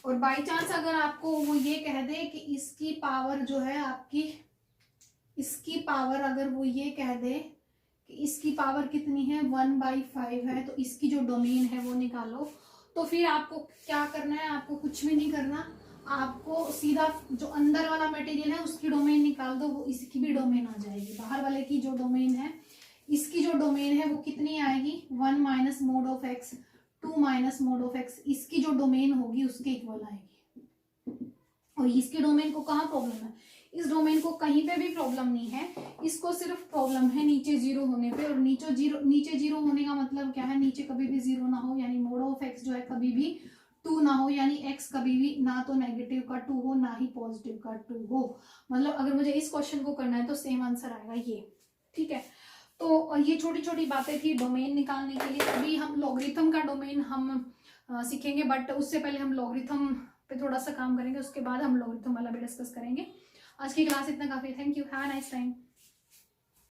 और बाय चांस अगर आपको वो ये कह दे कि इसकी पावर जो है आपकी, इसकी पावर अगर वो ये कह दे कि इसकी पावर कितनी है, 1/5 है, तो इसकी जो डोमेन है वो निकालो। तो फिर आपको क्या करना है, आपको कुछ भी नहीं करना, आपको सीधा जो अंदर वाला मटेरियल है उसकी डोमेन निकाल दो, वो इसकी भी डोमेन आ जाएगी। बाहर वाले की जो डोमेन है, इसकी जो डोमेन है वो कितनी आएगी, 1 - mod of x, 2 - mod of x, इसकी जो डोमेन होगी उसके इक्वल आएगी। और इसके डोमेन को कहाँ प्रॉब्लम है, इस डोमेन को कहीं पे भी प्रॉब्लम नहीं है, इसको सिर्फ प्रॉब्लम है नीचे जीरो होने पे। और नीचे जीरो होने का मतलब क्या है, नीचे कभी भी जीरो ना हो, यानी मोड ऑफ एक्स जो है कभी भी 2 ना हो, यानी एक्स कभी भी ना तो नेगेटिव का 2 हो ना ही पॉजिटिव का 2 हो। मतलब अगर मुझे इस क्वेश्चन को करना है तो सेम आंसर आएगा ये, ठीक है। तो ये छोटी छोटी बातें थी डोमेन निकालने के लिए। अभी हम लॉगरिथम का डोमेन हम सीखेंगे, बट उससे पहले हम लॉगरिथम पे थोड़ा सा काम करेंगे, उसके बाद हम लॉगरिथम वाला भी डिस्कस करेंगे। आज की क्लास इतना काफी, thank you, have a nice time.